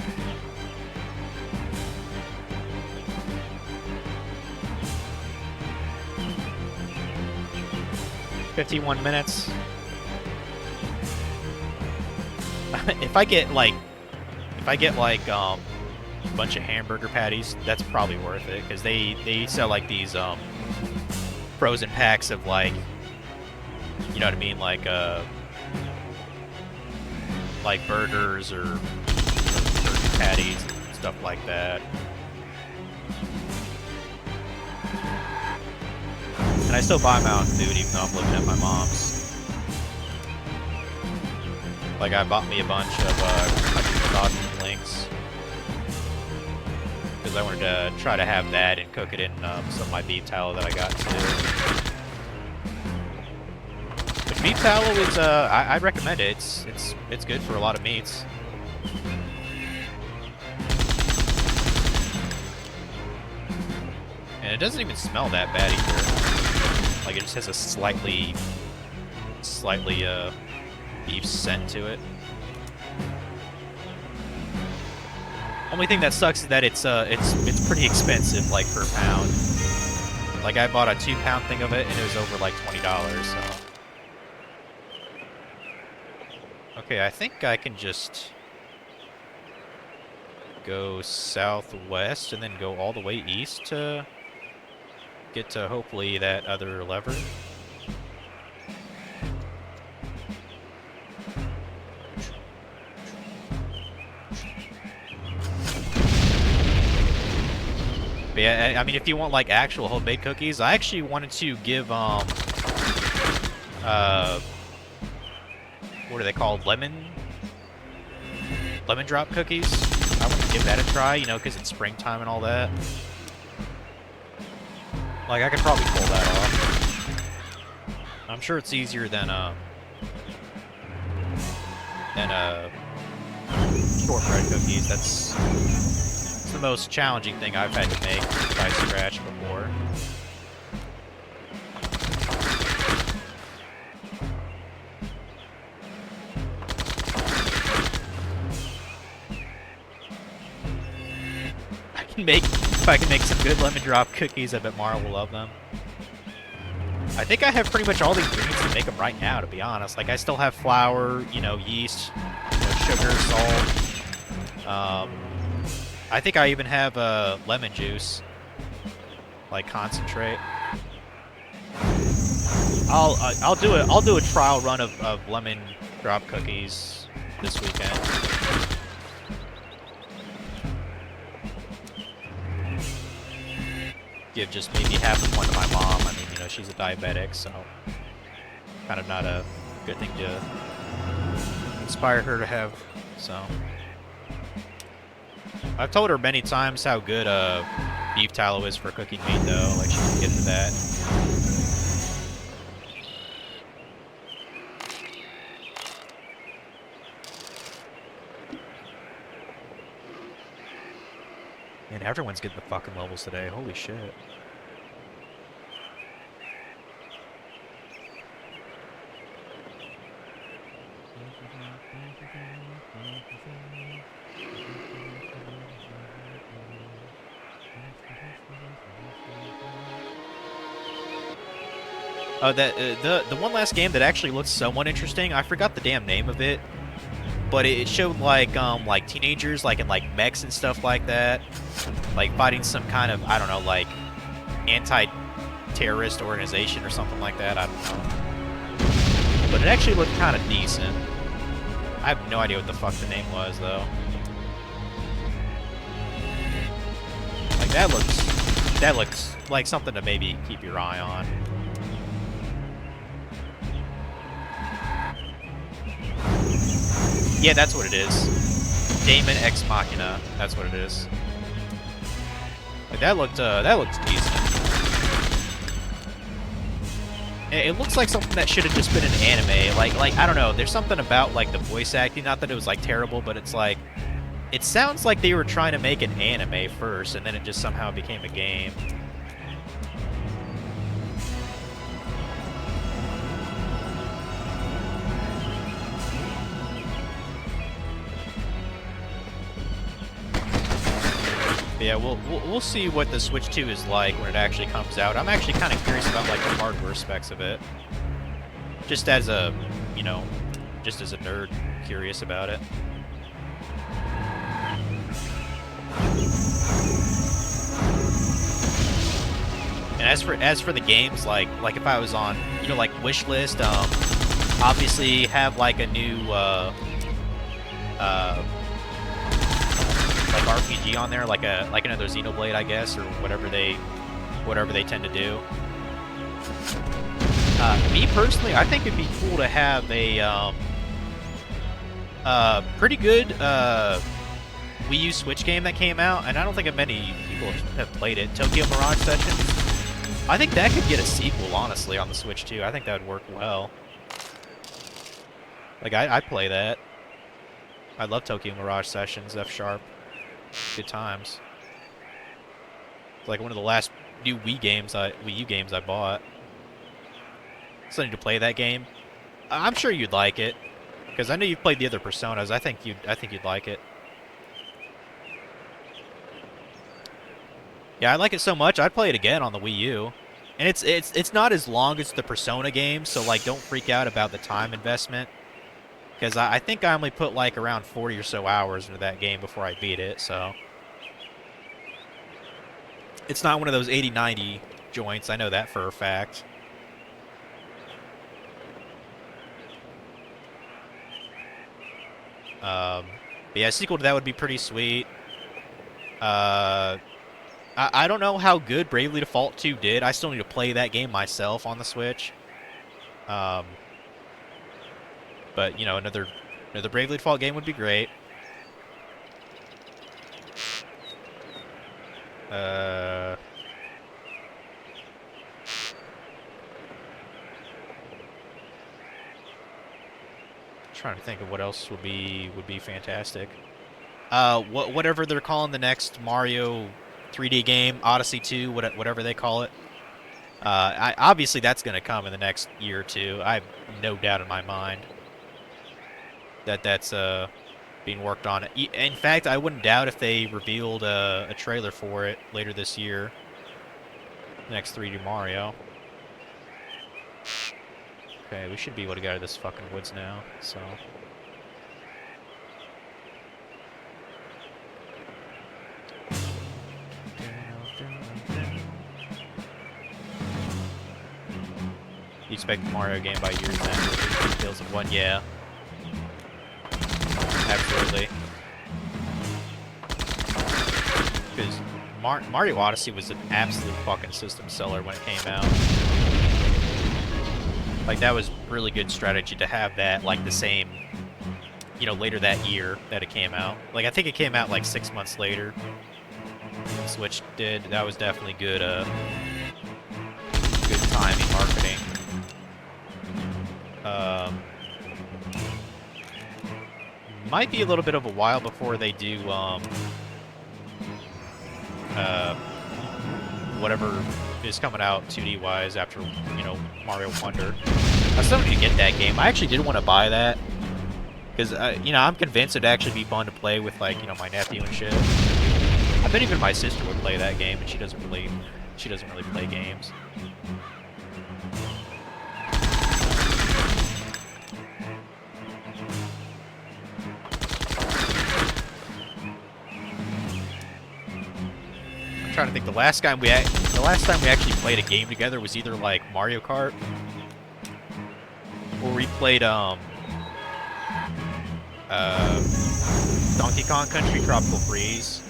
"51 minutes. If I get like a bunch of hamburger patties, that's probably worth it, because they sell like these frozen packs of, like, you know what I mean, like burgers or turkey patties and stuff like that. And I still buy my own food even though I'm living at my mom's. Like, I bought me a bunch of country sausage links because I wanted to try to have that and cook it in some of my beef tallow that I got too. But beef tallow is I recommend it. It's good for a lot of meats. And it doesn't even smell that bad either. Like, it just has a slightly beef scent to it. Only thing that sucks is that it's pretty expensive, like, per pound. Like, I bought a 2-pound thing of it and it was over like $20, so. Okay, I think I can just go southwest and then go all the way east to get to hopefully that other lever. But yeah, I mean, if you want like actual homemade cookies, I actually wanted to give what are they called? Lemon drop cookies. I want to give that a try, you know, because it's springtime and all that. Like, I could probably pull that off. I'm sure it's easier than shortbread cookies. That's the most challenging thing I've had to make by scratch before. if I can make some good lemon drop cookies, I bet Mara will love them. I think I have pretty much all the ingredients to make them right now, to be honest. Like, I still have flour, you know, yeast, you know, sugar, salt. I think I even have lemon juice, like concentrate. I'll do a trial run of lemon drop cookies this weekend. Give just maybe half of one to my mom. I mean, you know, she's a diabetic, so kind of not a good thing to inspire her to have. So I've told her many times how good beef tallow is for cooking meat, though. Like, she can get into that. Man, everyone's getting the fucking levels today. Holy shit. Oh, the one last game that actually looked somewhat interesting. I forgot the damn name of it, but it showed like teenagers like in like mechs and stuff like that, like fighting some kind of, I don't know, like anti-terrorist organization or something like that. I don't know, but it actually looked kind of decent. I have no idea what the fuck the name was though. Like that looks like something to maybe keep your eye on. Yeah, that's what it is. Daemon Ex Machina. That's what it is. Like, that looked decent. It looks like something that should have just been an anime. Like I don't know. There's something about like the voice acting. Not that it was like terrible, but it's like it sounds like they were trying to make an anime first, and then it just somehow became a game. Yeah, we'll see what the Switch 2 is like when it actually comes out. I'm actually kind of curious about like the hardware specs of it. Just as a, you know, just as a nerd, curious about it. And as for the games, like if I was on, you know, like wishlist, obviously have like a new like RPG on there, like another Xenoblade, I guess, or whatever they tend to do. Me personally, I think it'd be cool to have a pretty good Wii U Switch game that came out, and I don't think many people have played it. Tokyo Mirage Sessions. I think that could get a sequel, honestly, on the Switch too. I think that would work well. Like I'd play that. I love Tokyo Mirage Sessions, F#. Good times. It's like one of the last new Wii U games I bought. So I need to play that game. I'm sure you'd like it, because I know you've played the other Personas. I think you'd like it. Yeah, I like it so much. I'd play it again on the Wii U. And it's not as long as the Persona games, so like don't freak out about the time investment. Because I think I only put like around 40 or so hours into that game before I beat it, so. It's not one of those 80-90 joints, I know that for a fact. But yeah, a sequel to that would be pretty sweet. I don't know how good Bravely Default 2 did. I still need to play that game myself on the Switch. But, you know, another Bravely Default game would be great. Trying to think of what else would be fantastic. Whatever they're calling the next Mario 3D game, Odyssey 2, whatever they call it. Obviously that's going to come in the next year or two. I have no doubt in my mind that that's being worked on. In fact, I wouldn't doubt if they revealed a trailer for it later this year. The next 3D Mario. Okay, we should be able to get out of this fucking woods now, so... You expect the Mario game by year's end with details of one? Yeah. Absolutely. Because Mario Odyssey was an absolute fucking system seller when it came out. Like, that was really good strategy to have that, like, the same, you know, later that year that it came out. Like, I think it came out, like, 6 months later. The Switch did. That was definitely good, good timing marketing. Might be a little bit of a while before they do, whatever is coming out 2D-wise after, you know, Mario Wonder. I still need to get that game. I actually did want to buy that. Because, you know, I'm convinced it'd actually be fun to play with, like, you know, my nephew and shit. I bet even my sister would play that game, and she doesn't really play games. I'm trying to think. The last time we actually played a game together was either like Mario Kart, or we played Donkey Kong Country Tropical Freeze,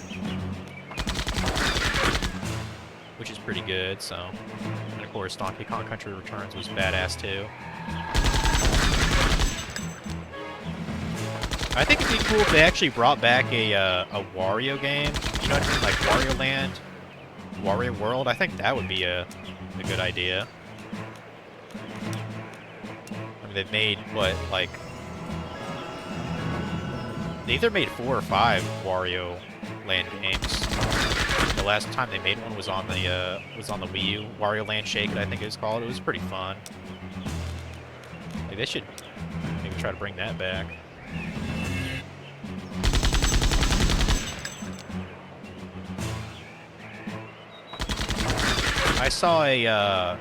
which is pretty good. So, and of course, Donkey Kong Country Returns was badass too. I think it'd be cool if they actually brought back a Wario game. You know what I mean? Like Wario Land, Wario World. I think that would be a good idea. I mean, they've made, what, like... They either made 4 or 5 Wario Land games. The last time they made one was on the Wii U. Wario Land Shake It, I think it was called. It was pretty fun. Maybe they should maybe try to bring that back. I saw a,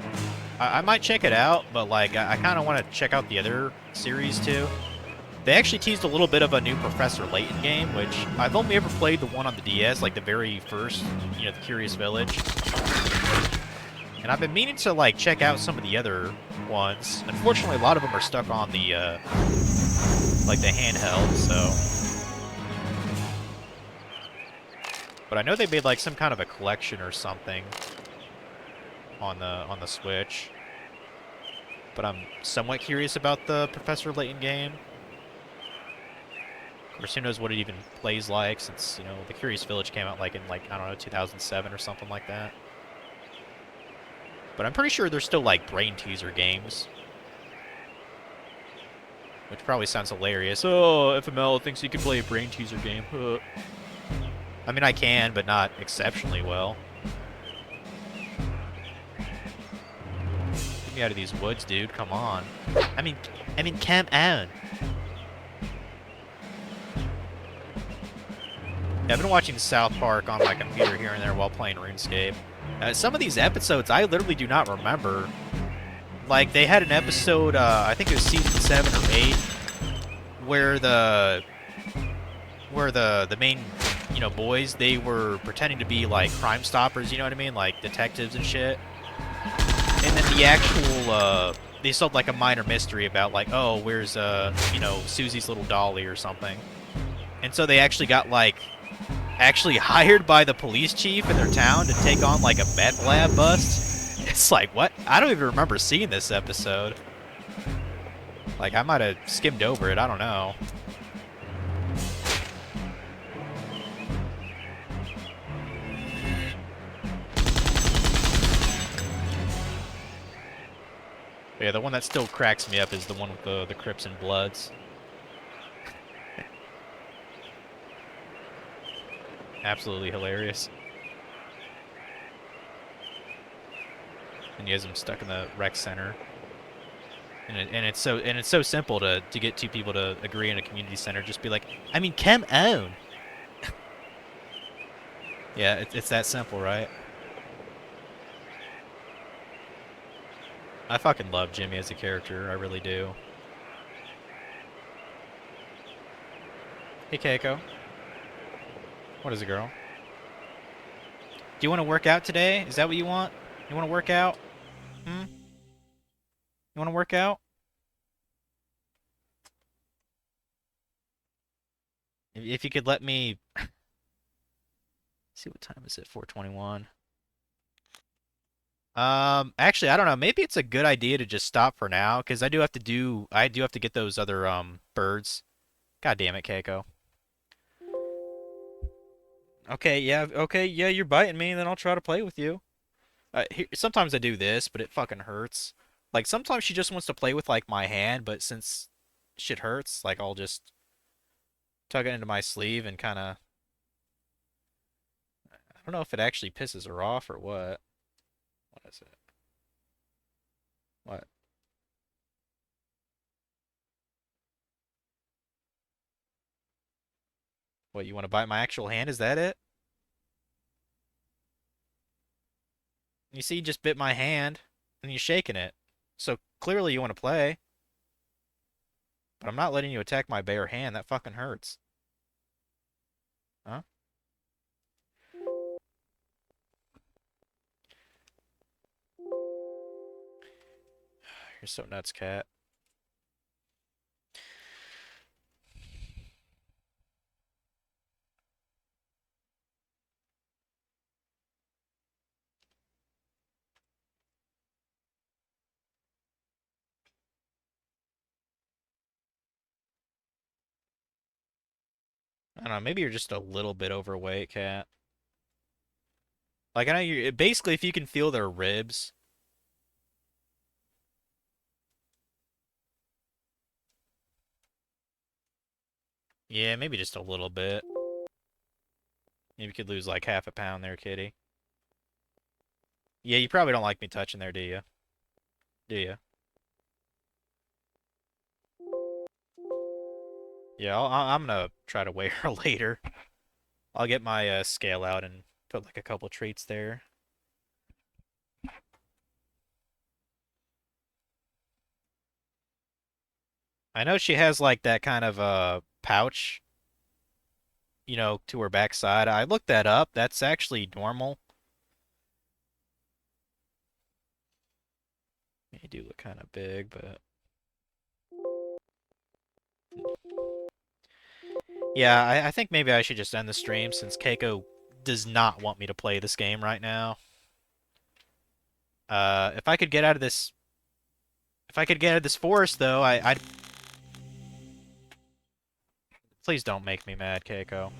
I might check it out, but like, I kind of want to check out the other series too. They actually teased a little bit of a new Professor Layton game, which I've only ever played the one on the DS, like the very first, you know, the Curious Village. And I've been meaning to like check out some of the other ones. Unfortunately, a lot of them are stuck on the, like the handheld, so. But I know they made like some kind of a collection or something on the Switch. But I'm somewhat curious about the Professor Layton game. Of course, who knows what it even plays like, since, you know, the Curious Village came out like in, like, I don't know, 2007 or something like that. But I'm pretty sure there's still like brain teaser games, which probably sounds hilarious. Oh, FML thinks he can play a brain teaser game. I mean, I can, but not exceptionally well. Get me out of these woods, dude. Come on. I mean, come on. Yeah, I've been watching South Park on my computer here and there while playing RuneScape. Some of these episodes I literally do not remember. Like, they had an episode, I think it was season 7 or 8, where the main, you know, boys, they were pretending to be like Crime Stoppers, you know what I mean? Like detectives and shit. And then the actual, they solved like a minor mystery about like, oh, where's, you know, Susie's little dolly or something. And so they actually got like, actually hired by the police chief in their town to take on like a meth lab bust. It's like, what? I don't even remember seeing this episode. Like, I might have skimmed over it, I don't know. Yeah, the one that still cracks me up is the one with the Crips and Bloods. Absolutely hilarious. And he has him stuck in the rec center. And it's so simple to get two people to agree in a community center. Just be like, I mean, come on. Yeah, it's that simple, right? I fucking love Jimmy as a character. I really do. Hey, Keiko. What is it, girl? Do you want to work out today? Is that what you want? You want to work out? Hmm? You want to work out? If you could let me... see what time is it? 4:21. Actually, I don't know. Maybe it's a good idea to just stop for now, because I do have to get those other, birds. God damn it, Keiko. Okay, yeah, you're biting me, and then I'll try to play with you. Sometimes I do this, but it fucking hurts. Like, sometimes she just wants to play with, like, my hand, but since shit hurts, like, I'll just tug it into my sleeve and kind of... I don't know if it actually pisses her off or what. What is it? What? What, you want to bite my actual hand? Is that it? You see, you just bit my hand, and you're shaking it. So, clearly you want to play. But I'm not letting you attack my bare hand. That fucking hurts. Huh? You're so nuts, cat. I don't know, maybe you're just a little bit overweight, cat. Like, I know you basically, if you can feel their ribs. Yeah, maybe just a little bit. Maybe you could lose like half a pound there, kitty. Yeah, you probably don't like me touching there, do you? Do you? Yeah, I'm gonna try to weigh her later. I'll get my scale out and put like a couple treats there. I know she has like that kind of pouch, to her backside. I looked that up. That's actually normal. They do look kind of big, but yeah, I think maybe I should just end the stream since Keiko does not want me to play this game right now. If I could get out of this, if I could get out of this forest, though, I'd. Please don't make me mad, Keiko.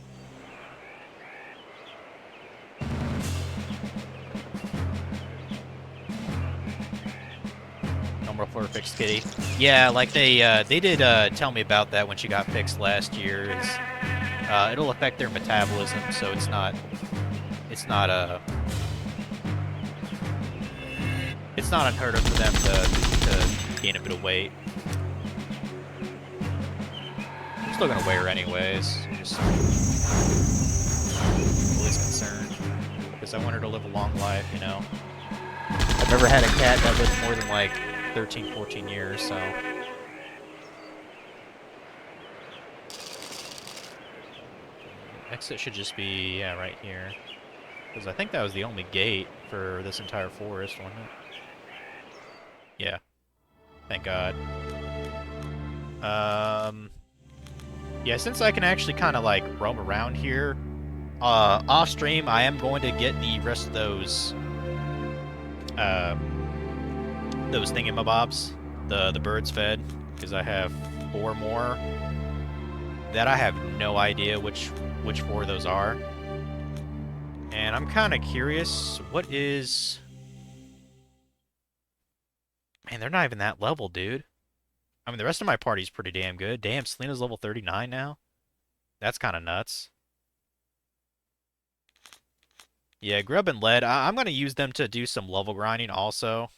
No more floor fixed, kitty. Yeah, like they did tell me about that when she got fixed last year. It'll affect their metabolism, so it's not unheard of for them to gain a bit of weight. I'm still gonna wear her anyways. Just always concerned because I want her to live a long life, I've never had a cat that lived more than like 13, 14 years, so. Exit should just be, yeah, right here. Because I think that was the only gate for this entire forest, wasn't it? Yeah. Thank God. Yeah, since I can actually kind of like roam around here, off stream, I am going to get the rest of those thingamabobs, the birds fed, because I have 4 more that I have no idea which 4 those are. And I'm kind of curious, what is... Man, they're not even that level, dude. I mean, the rest of my party's pretty damn good. Damn, Selena's level 39 now. That's kind of nuts. Yeah, Grub and Lead, I'm going to use them to do some level grinding also.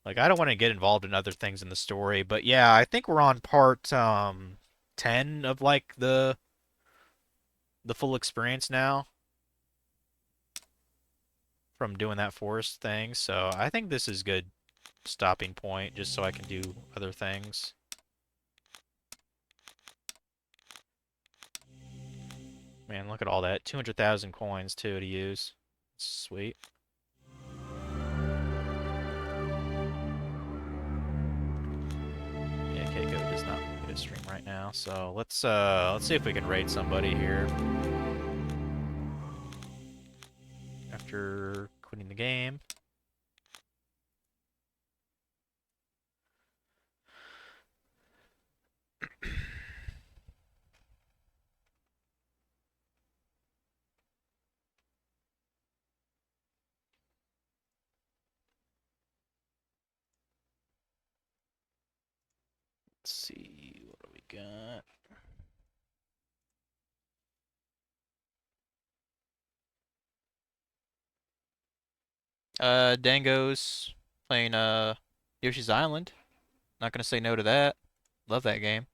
Like, I don't want to get involved in other things in the story, but yeah, I think we're on part 10 of like the full experience now from doing that forest thing. So I think this is good stopping point just so I can do other things. Man, look at all that. 200,000 coins too to use. Sweet. Yeah, Keiko does not get a stream right now, so let's see if we can raid somebody here. After quitting the game. Let's see, what do we got? Dango's playing Yoshi's Island. Not gonna say no to that. Love that game.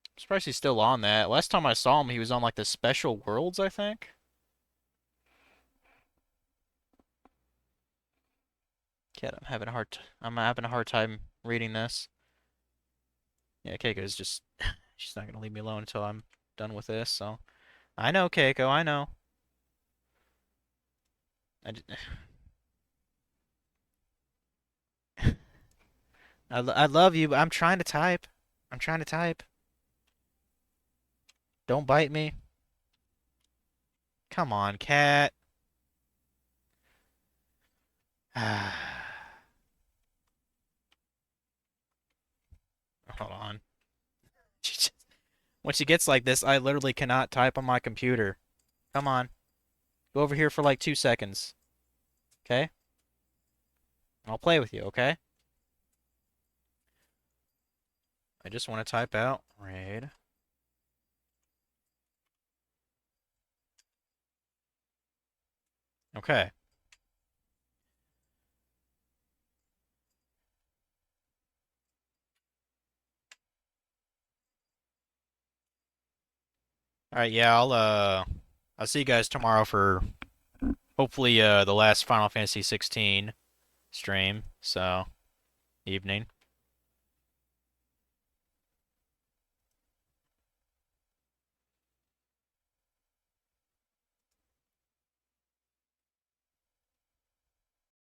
I'm surprised he's still on that. Last time I saw him, he was on like the Special Worlds, I think. Kid, I'm having a hard time reading this. Yeah, Keiko's just she's not gonna leave me alone until I'm done with this. So I know, Keiko, I know. I just, I love you, but I'm trying to type. I'm trying to type. Don't bite me. Come on, cat. Hold on. When she gets like this, I literally cannot type on my computer. Come on. Go over here for like 2 seconds. Okay? I'll play with you, okay? I just want to type out raid. Okay. All right, yeah, I'll see you guys tomorrow for hopefully the last Final Fantasy 16 stream. So, evening.